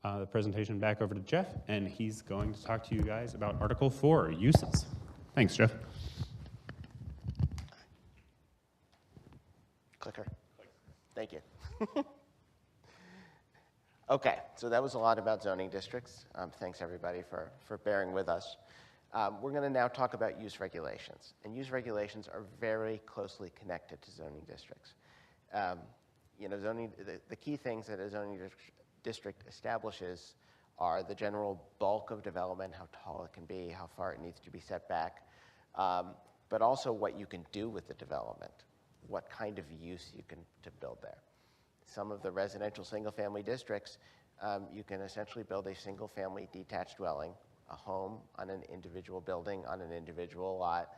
the presentation back over to Jeff, and he's going to talk to you guys about Article 4, uses. Thanks, Jeff. Clicker. Thank you. Okay, so that was a lot about zoning districts. Thanks everybody for bearing with us. We're going to now talk about use regulations. And use regulations are very closely connected to zoning districts. Zoning, the key things that a zoning district establishes are the general bulk of development, how tall it can be, how far it needs to be set back, but also what you can do with the development, what kind of use you can to build there. Some of the residential single-family districts, you can essentially build a single-family detached dwelling, a home on an individual building, on an individual lot,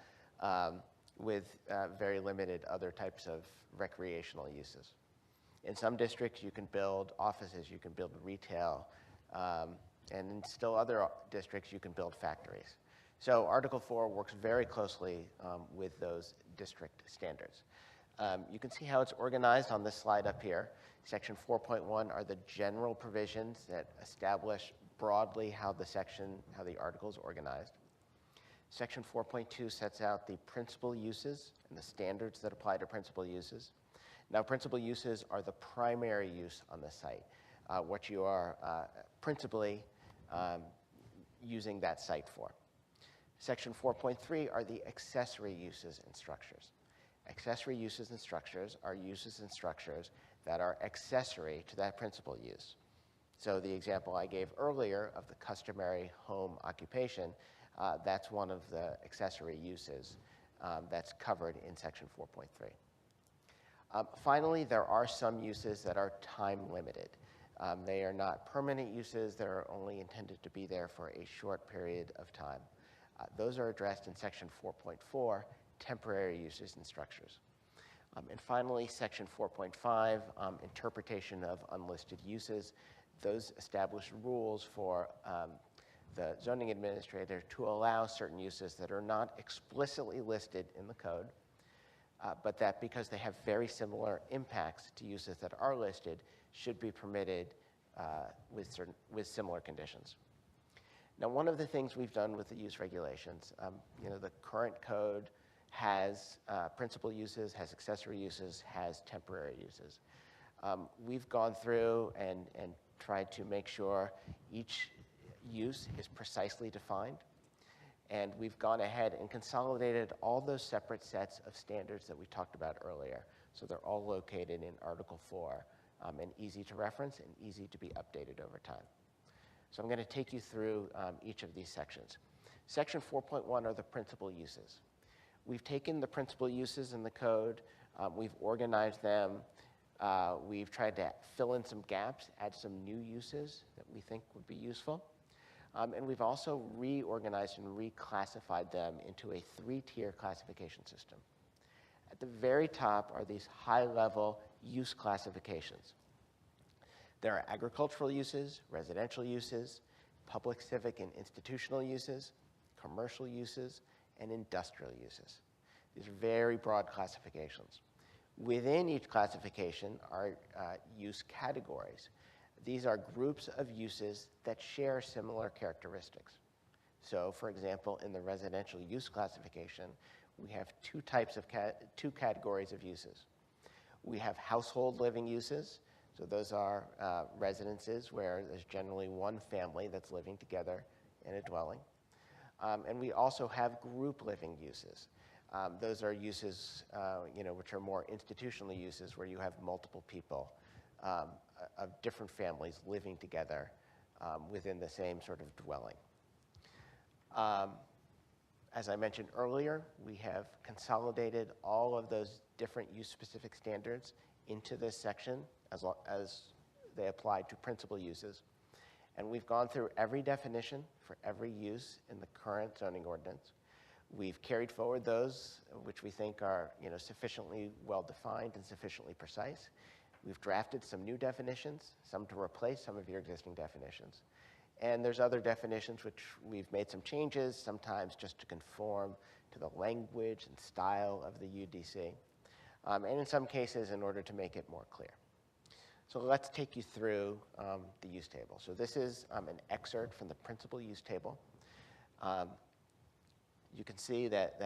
with very limited other types of recreational uses. In some districts, you can build offices, you can build retail, and in still other districts, you can build factories. So Article 4 works very closely with those district standards. You can see how it's organized on this slide up here. Section 4.1 are the general provisions that establish broadly how the article is organized. Section 4.2 sets out the principal uses and the standards that apply to principal uses. Now, principal uses are the primary use on the site, what you are principally using that site for. Section 4.3 are the accessory uses and structures. Accessory uses and structures are uses and structures that are accessory to that principal use. So the example I gave earlier of the customary home occupation, that's one of the accessory uses that's covered in Section 4.3. Finally, there are some uses that are time limited. They are not permanent uses. They're only intended to be there for a short period of time. Those are addressed in Section 4.4, temporary uses and structures. And finally, Section 4.5, interpretation of unlisted uses. Those establish rules for the zoning administrator to allow certain uses that are not explicitly listed in the code, but that because they have very similar impacts to uses that are listed, should be permitted with similar conditions. Now, one of the things we've done with the use regulations, the current code has principal uses, has accessory uses, has temporary uses. We've gone through and tried to make sure each use is precisely defined. And we've gone ahead and consolidated all those separate sets of standards that we talked about earlier. So they're all located in Article 4 and easy to reference and easy to be updated over time. So I'm going to take you through each of these sections. Section 4.1 are the principal uses. We've taken the principal uses in the code, we've organized them, we've tried to fill in some gaps, add some new uses that we think would be useful. And we've also reorganized and reclassified them into a 3-tier classification system. At the very top are these high-level use classifications. There are agricultural uses, residential uses, public, civic, and institutional uses, commercial uses, and industrial uses. These are very broad classifications. Within each classification are use categories. These are groups of uses that share similar characteristics. So, for example, in the residential use classification, we have two categories of uses. We have household living uses. So those are residences where there's generally one family that's living together in a dwelling. And we also have group living uses. Those are uses, which are more institutional uses where you have multiple people of different families living together within the same sort of dwelling. As I mentioned earlier, we have consolidated all of those different use-specific standards into this section as they apply to principal uses. And we've gone through every definition for every use in the current zoning ordinance. We've carried forward those which we think are sufficiently well-defined and sufficiently precise. We've drafted some new definitions, some to replace some of your existing definitions. And there's other definitions which we've made some changes, sometimes just to conform to the language and style of the UDC, and in some cases in order to make it more clear. So let's take you through the use table. So this is an excerpt from the principal use table. You can see that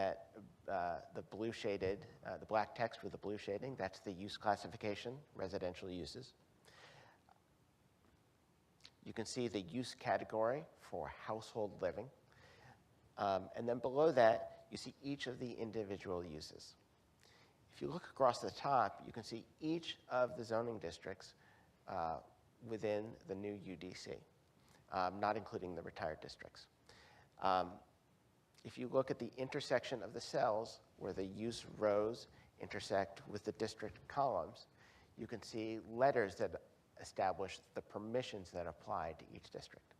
the blue shaded, the black text with the blue shading, that's the use classification, residential uses. You can see the use category for household living. And then below that, you see each of the individual uses. If you look across the top, you can see each of the zoning districts within the new UDC, not including the retired districts. If you look at the intersection of the cells where the use rows intersect with the district columns, you can see letters that establish the permissions that apply to each district.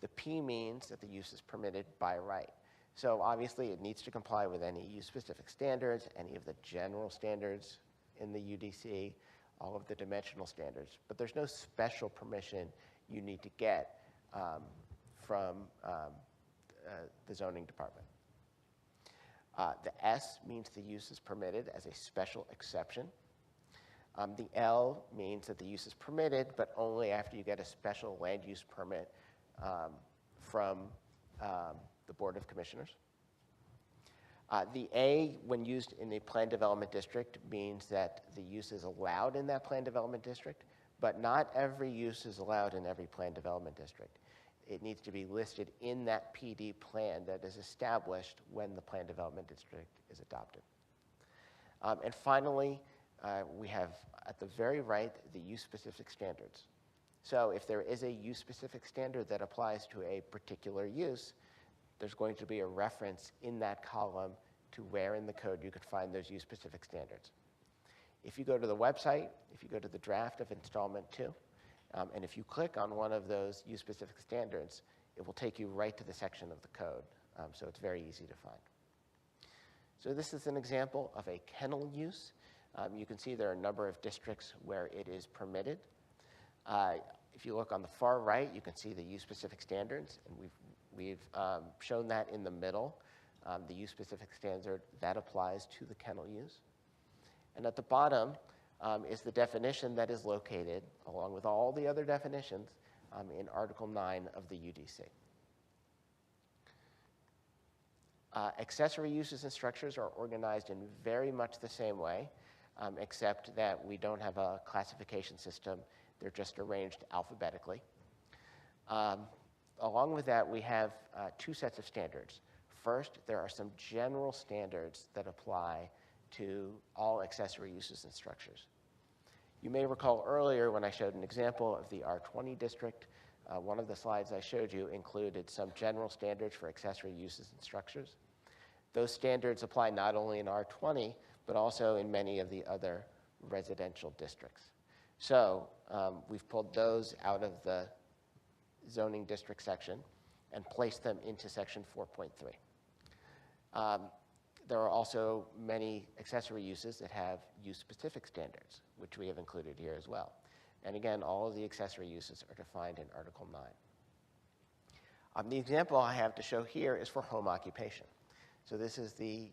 The P means that the use is permitted by right. So obviously it needs to comply with any use-specific standards, any of the general standards in the UDC, all of the dimensional standards, but there's no special permission you need to get from the zoning department. The S means the use is permitted as a special exception. The L means that the use is permitted, but only after you get a special land use permit from the Board of Commissioners. The A, when used in a planned development district, means that the use is allowed in that planned development district, but not every use is allowed in every planned development district. It needs to be listed in that PD plan that is established when the planned development district is adopted. And finally, we have at the very right the use-specific standards. So if there is a use-specific standard that applies to a particular use, there's going to be a reference in that column to where in the code you could find those use-specific standards. If you go to the website, if you go to the draft of installment 2, and if you click on one of those use-specific standards, it will take you right to the section of the code, so it's very easy to find. So this is an example of a kennel use. You can see there are a number of districts where it is permitted. If you look on the far right, you can see the use-specific standards, and we've shown that in the middle, the use-specific standard that applies to the kennel use. And at the bottom is the definition that is located, along with all the other definitions, in Article 9 of the UDC. Accessory uses and structures are organized in very much the same way, except that we don't have a classification system. They're just arranged alphabetically. Along with that, we have two sets of standards. First, there are some general standards that apply to all accessory uses and structures. You may recall earlier when I showed an example of the R20 district, one of the slides I showed you included some general standards for accessory uses and structures. Those standards apply not only in R20, but also in many of the other residential districts. So we've pulled those out of the zoning district section and placed them into section 4.3. There are also many accessory uses that have use-specific standards, which we have included here as well. And again, all of the accessory uses are defined in Article 9. The example I have to show here is for home occupation. So this is the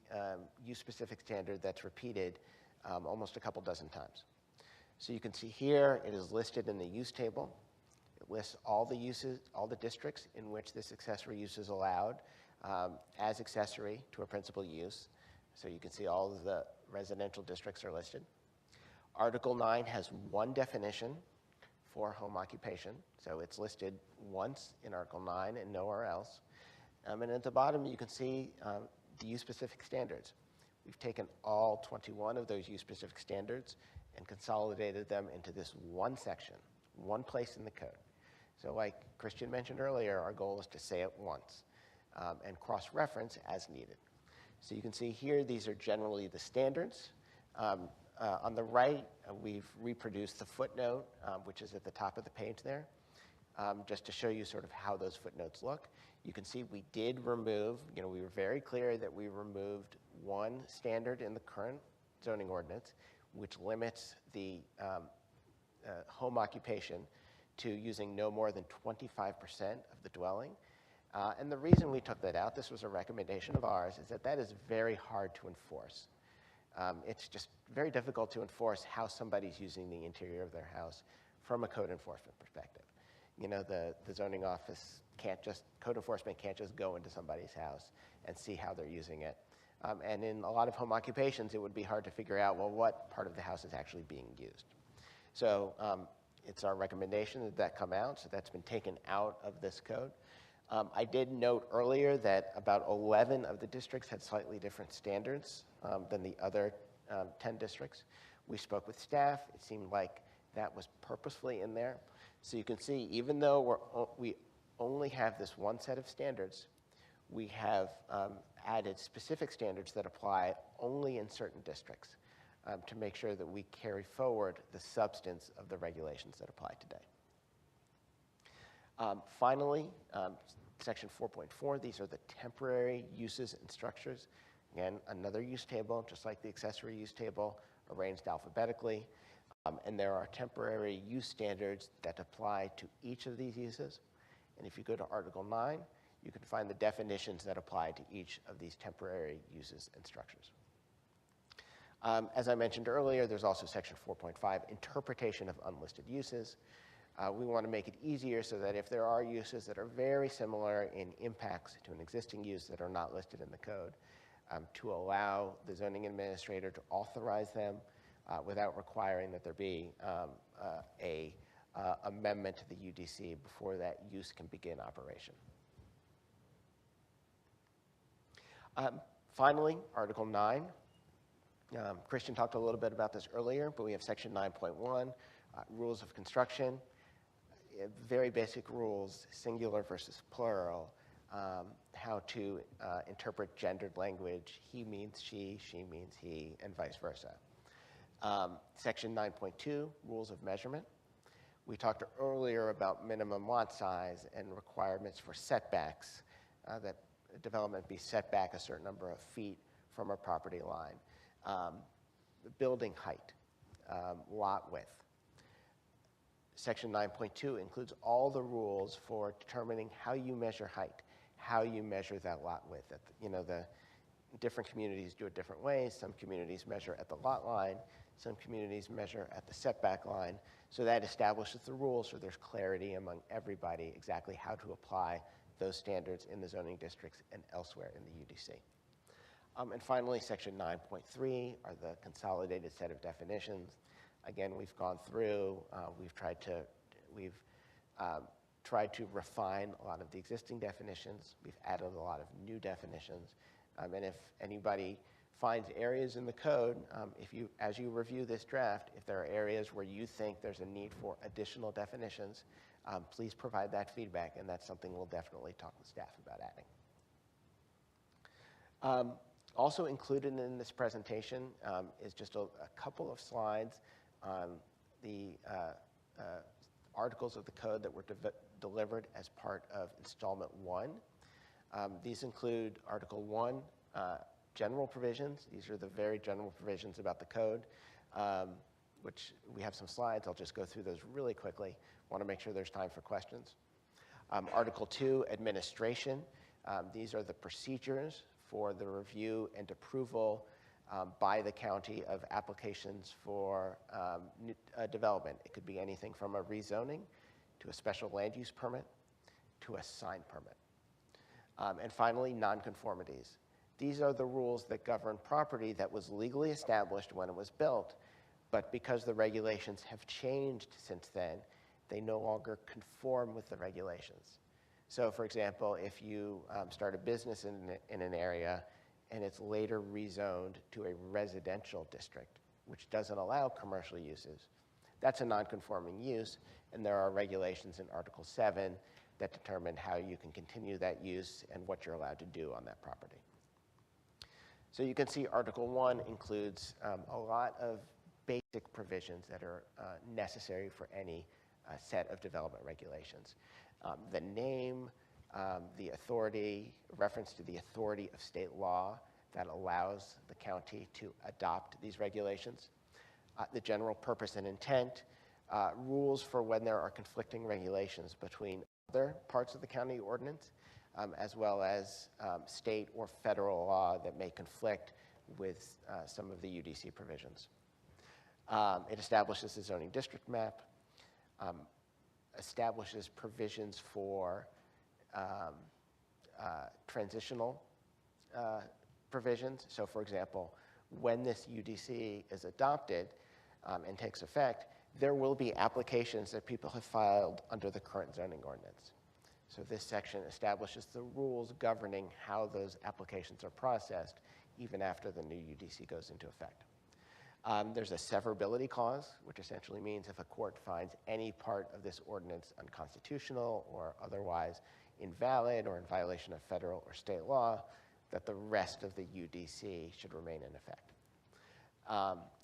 use-specific standard that's repeated almost a couple dozen times. So you can see here it is listed in the use table. It lists all the uses, all the districts in which this accessory use is allowed as accessory to a principal use. So you can see all of the residential districts are listed. Article 9 has one definition for home occupation. So it's listed once in Article 9 and nowhere else. And at the bottom, you can see the use-specific standards. We've taken all 21 of those use-specific standards and consolidated them into this one section, one place in the code. So like Christian mentioned earlier, our goal is to say it once and cross-reference as needed. So you can see here, these are generally the standards. On the right, we've reproduced the footnote, which is at the top of the page there, just to show you sort of how those footnotes look. You can see we did remove, we were very clear that we removed one standard in the current zoning ordinance, which limits the home occupation to using no more than 25% of the dwelling. And the reason we took that out, this was a recommendation of ours, is that is very hard to enforce. It's just very difficult to enforce how somebody's using the interior of their house from a code enforcement perspective. The zoning office code enforcement can't just go into somebody's house and see how they're using it. And in a lot of home occupations, it would be hard to figure out, well, what part of the house is actually being used. So it's our recommendation that that come out, so that's been taken out of this code. I did note earlier that about 11 of the districts had slightly different standards than the other 10 districts. We spoke with staff. It seemed like that was purposefully in there. So you can see, even though we only have this one set of standards, we have added specific standards that apply only in certain districts to make sure that we carry forward the substance of the regulations that apply today. Finally, Section 4.4, these are the temporary uses and structures. Again, another use table, just like the accessory use table, arranged alphabetically. And there are temporary use standards that apply to each of these uses. And if you go to Article 9, you can find the definitions that apply to each of these temporary uses and structures. As I mentioned earlier, there's also Section 4.5, interpretation of unlisted uses. We want to make it easier so that if there are uses that are very similar in impacts to an existing use that are not listed in the code, to allow the zoning administrator to authorize them without requiring that there be a amendment to the UDC before that use can begin operation. Finally, Article 9. Christian talked a little bit about this earlier, but we have Section 9.1, rules of construction. Very basic rules, singular versus plural, how to interpret gendered language. He means she means he, and vice versa. Section 9.2, rules of measurement. We talked earlier about minimum lot size and requirements for setbacks, that development be set back a certain number of feet from a property line. Building height, lot width. Section 9.2 includes all the rules for determining how you measure height, how you measure that lot width. The different communities do it different ways. Some communities measure at the lot line. Some communities measure at the setback line. So that establishes the rules so there's clarity among everybody exactly how to apply those standards in the zoning districts and elsewhere in the UDC. And finally, Section 9.3 are the consolidated set of definitions. Again, we've gone through, we've tried to refine a lot of the existing definitions. We've added a lot of new definitions. And if anybody finds areas in the code, as you review this draft, if there are areas where you think there's a need for additional definitions, please provide that feedback, and that's something we'll definitely talk with staff about adding. Also included in this presentation is just a couple of slides on the articles of the code that were delivered as part of Installment 1. These include Article 1, general provisions. These are the very general provisions about the code, which we have some slides. I'll just go through those really quickly. Want to make sure there's time for questions. Article 2, administration. These are the procedures for the review and approval by the county of applications for development. It could be anything from a rezoning to a special land use permit to a sign permit. And finally, nonconformities. These are the rules that govern property that was legally established when it was built, but because the regulations have changed since then, they no longer conform with the regulations. So for example, if you start a business in an area and it's later rezoned to a residential district, which doesn't allow commercial uses, that's a non-conforming use, and there are regulations in Article 7 that determine how you can continue that use and what you're allowed to do on that property. So you can see Article 1 includes a lot of basic provisions that are necessary for any set of development regulations. The name, the authority, reference to the authority of state law that allows the county to adopt these regulations, the general purpose and intent, rules for when there are conflicting regulations between other parts of the county ordinance, as well as state or federal law that may conflict with some of the UDC provisions. It establishes the zoning district map, establishes provisions for transitional provisions. So for example, when this UDC is adopted and takes effect, there will be applications that people have filed under the current zoning ordinance. So this section establishes the rules governing how those applications are processed even after the new UDC goes into effect. There's a severability clause, which essentially means if a court finds any part of this ordinance unconstitutional or otherwise invalid or in violation of federal or state law, that the rest of the UDC should remain in effect.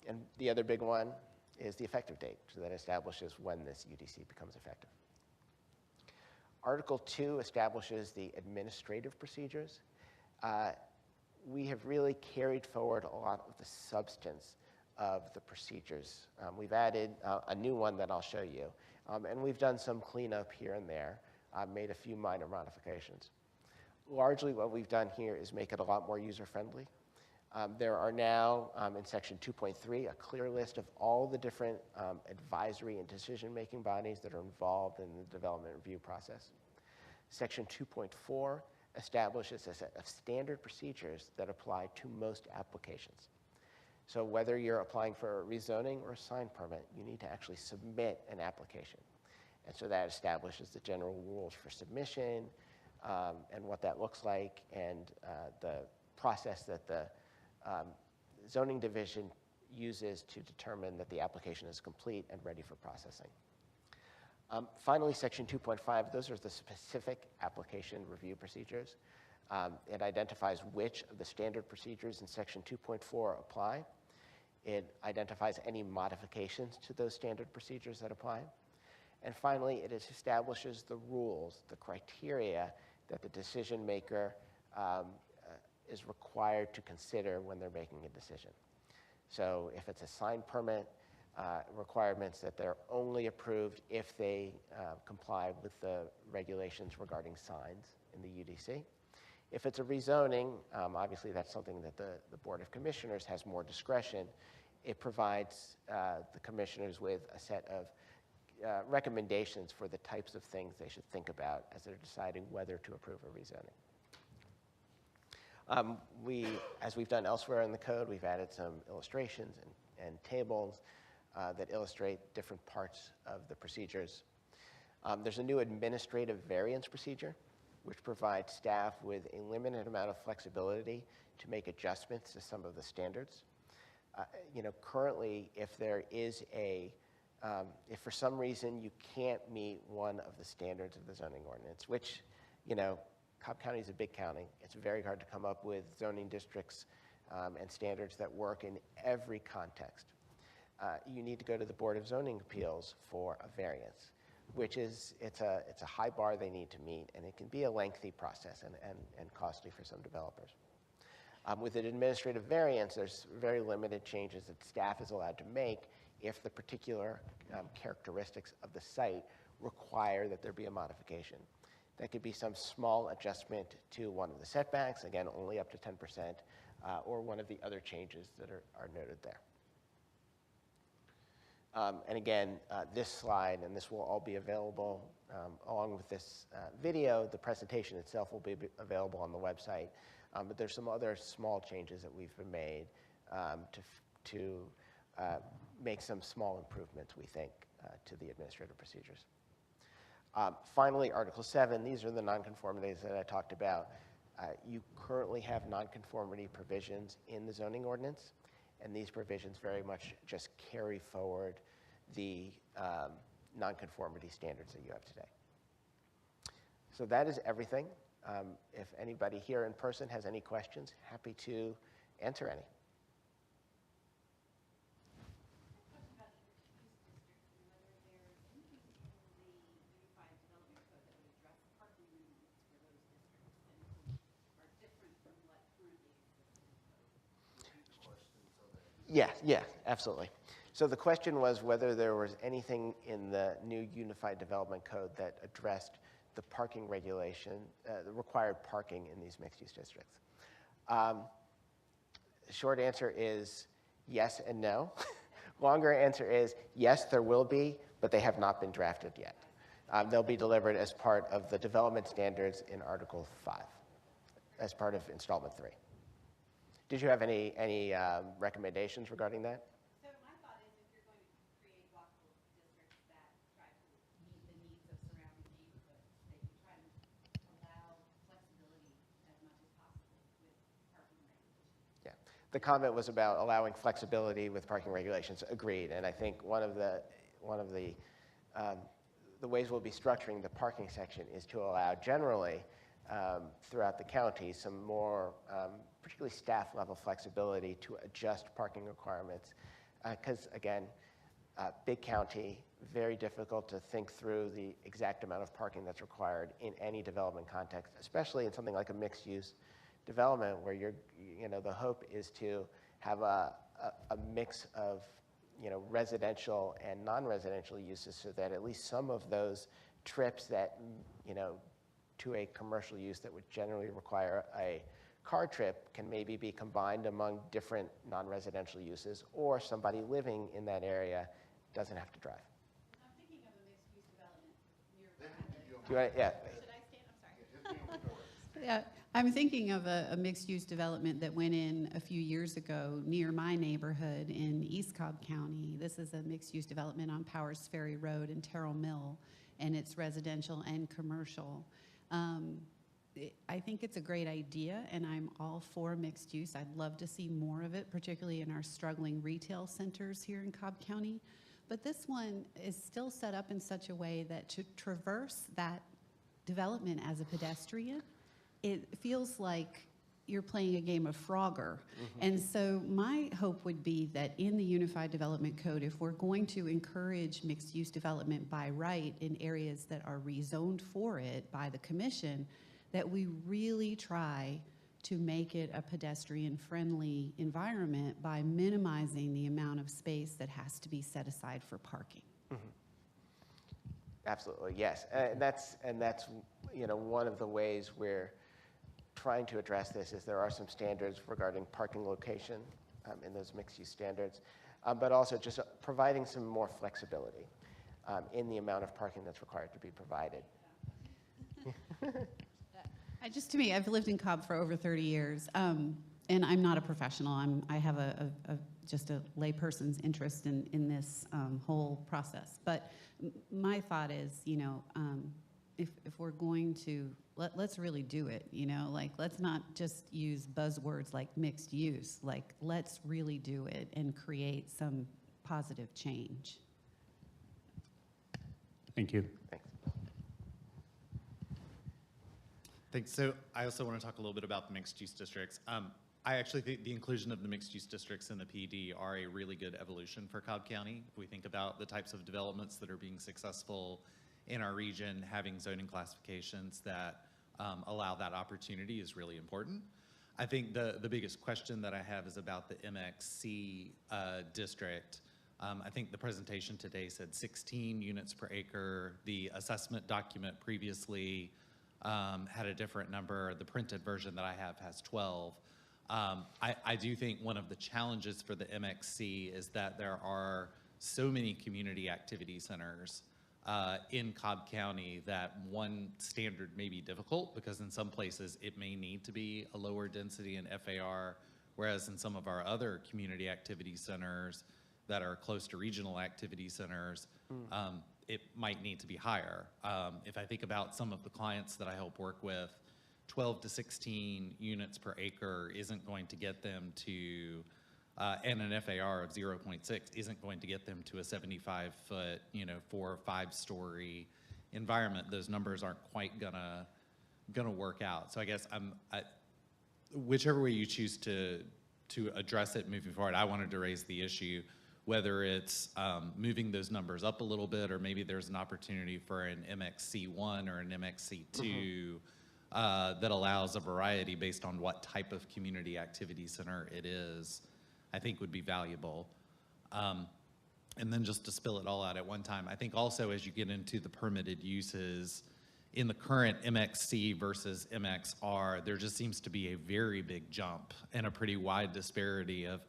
And the other big one is the effective date, so that establishes when this UDC becomes effective. Article 2 establishes the administrative procedures. We have really carried forward a lot of the substance of the procedures. We've added a new one that I'll show you, and we've done some cleanup here and there, made a few minor modifications. Largely what we've done here is make it a lot more user-friendly. There are now, in section 2.3, a clear list of all the different advisory and decision-making bodies that are involved in the development review process. Section 2.4 establishes a set of standard procedures that apply to most applications. So whether you're applying for a rezoning or a sign permit, you need to actually submit an application. And so that establishes the general rules for submission and what that looks like, and the process that the zoning division uses to determine that the application is complete and ready for processing. Finally, section 2.5, those are the specific application review procedures. It identifies which of the standard procedures in section 2.4 apply. It identifies any modifications to those standard procedures that apply. And finally, it establishes the rules, the criteria that the decision maker is required to consider when they're making a decision. So if it's a sign permit, requirements that they're only approved if they comply with the regulations regarding signs in the UDC. If it's a rezoning, obviously that's something that the Board of Commissioners has more discretion. It provides the commissioners with a set of recommendations for the types of things they should think about as they're deciding whether to approve a rezoning. As we've done elsewhere in the code, we've added some illustrations and tables that illustrate different parts of the procedures. There's a new administrative variance procedure, which provides staff with a limited amount of flexibility to make adjustments to some of the standards. Currently, if there is if for some reason you can't meet one of the standards of the zoning ordinance, which, Cobb County is a big county. It's very hard to come up with zoning districts and standards that work in every context. You need to go to the Board of Zoning Appeals for a variance, which it's a high bar they need to meet, and it can be a lengthy process and costly for some developers. With an administrative variance, there's very limited changes that staff is allowed to make if the particular characteristics of the site require that there be a modification. That could be some small adjustment to one of the setbacks, again, only up to 10%, or one of the other changes that are noted there. And again, this slide, and this will all be available along with this video. The presentation itself will be available on the website. But there's some other small changes that we've made to make some small improvements, we think, to the administrative procedures. Finally, Article 7, these are the nonconformities that I talked about. You currently have nonconformity provisions in the zoning ordinance, and these provisions very much just carry forward the nonconformity standards that you have today. So that is everything. If anybody here in person has any questions, happy to answer any. Yeah, absolutely. So the question was whether there was anything in the new Unified Development Code that addressed the parking regulation, the required parking in these mixed-use districts. Short answer is yes and no. Longer answer is yes, there will be, but they have not been drafted yet. They'll be delivered as part of the development standards in Article 5, as part of Installment 3. Did you have any recommendations regarding that? So my thought is if you're going to create walkable districts that try to meet the needs of surrounding neighborhoods, that you try to allow flexibility as much as possible with parking regulations. Yeah, the comment was about allowing flexibility with parking regulations. Agreed, and I think one of the ways we'll be structuring the parking section is to allow generally throughout the county some more, particularly staff level flexibility to adjust parking requirements. Because again, big county, very difficult to think through the exact amount of parking that's required in any development context, especially in something like a mixed use development where the hope is to have a mix of residential and non-residential uses so that at least some of those trips that, to a commercial use that would generally require a car trip can maybe be combined among different non-residential uses, or somebody living in that area doesn't have to drive. I'm thinking of a mixed-use development near. Yeah. Should I stand? I'm sorry. Yeah, I'm thinking of a mixed-use development that went in a few years ago near my neighborhood in East Cobb County. This is a mixed-use development on Powers Ferry Road in Terrell Mill, and it's residential and commercial. I think it's a great idea, and I'm all for mixed use. I'd love to see more of it, particularly in our struggling retail centers here in Cobb County. But this one is still set up in such a way that to traverse that development as a pedestrian, it feels like you're playing a game of Frogger. And so my hope would be that in the Unified Development Code, if we're going to encourage mixed-use development by right in areas that are rezoned for it by the commission, that we really try to make it a pedestrian-friendly environment by minimizing the amount of space that has to be set aside for parking. Absolutely, yes. And that's one of the ways we're trying to address this is there are some standards regarding parking location in those mixed-use standards, but also just providing some more flexibility in the amount of parking that's required to be provided. To me, I've lived in Cobb for over 30 years, and I'm not a professional. I have just a layperson's interest in this whole process. But my thought is, if we're going to, let's really do it, let's not just use buzzwords like mixed use. Let's really do it and create some positive change. Thank you. Thanks. Thanks. So I also want to talk a little bit about the mixed-use districts. I actually think the inclusion of the mixed-use districts in the PD are a really good evolution for Cobb County. If we think about the types of developments that are being successful in our region, having zoning classifications that allow that opportunity is really important. I think the biggest question that I have is about the MXC district. I think the presentation today said 16 units per acre. The assessment document previously had a different number. The printed version that I have has 12. I do think one of the challenges for the MXC is that there are so many community activity centers in Cobb County that one standard may be difficult because in some places it may need to be a lower density in FAR, whereas in some of our other community activity centers that are close to regional activity centers, it might need to be higher. If I think about some of the clients that I help work with, 12 to 16 units per acre isn't going to get them to, and an FAR of 0.6 isn't going to get them to a 75-foot, 4 or 5 story environment. Those numbers aren't quite gonna work out. So I guess whichever way you choose to address it moving forward, I wanted to raise the issue, whether it's moving those numbers up a little bit, or maybe there's an opportunity for an MXC1 or an MXC2 that allows a variety based on what type of community activity center it is, I think would be valuable. And then just to spill it all out at one time, I think also as you get into the permitted uses, in the current MXC versus MXR, there just seems to be a very big jump and a pretty wide disparity of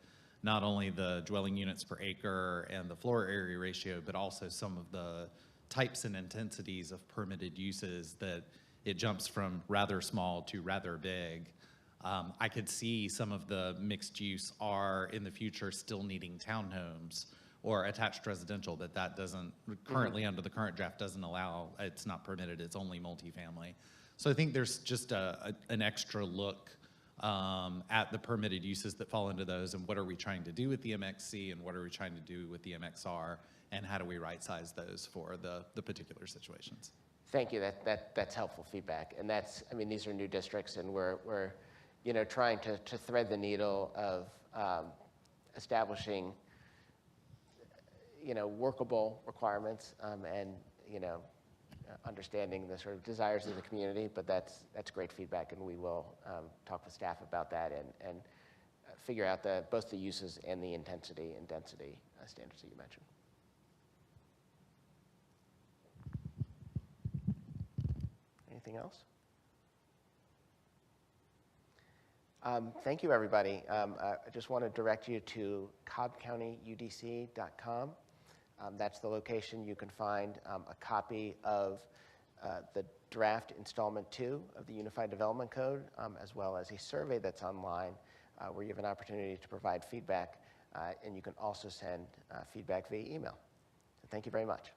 not only the dwelling units per acre and the floor area ratio, but also some of the types and intensities of permitted uses that it jumps from rather small to rather big. I could see some of the mixed use are in the future still needing townhomes or attached residential, that doesn't currently under the current draft doesn't allow, it's not permitted, it's only multifamily. So I think there's just an extra look at the permitted uses that fall into those, and what are we trying to do with the MXC, and what are we trying to do with the MXR, and how do we right-size those for the particular situations. Thank you. That's helpful feedback. And that's, I mean, these are new districts, and we're you know, trying to thread the needle of establishing, you know, workable requirements and, you know, understanding the sort of desires of the community. But that's great feedback, and we will talk with staff about that and figure out both the uses and the intensity and density standards that you mentioned. Anything else? Thank you, everybody. I just want to direct you to cobbcountyudc.com. That's the location you can find a copy of the draft installment 2 of the Unified Development Code, as well as a survey that's online where you have an opportunity to provide feedback, and you can also send feedback via email. So thank you very much.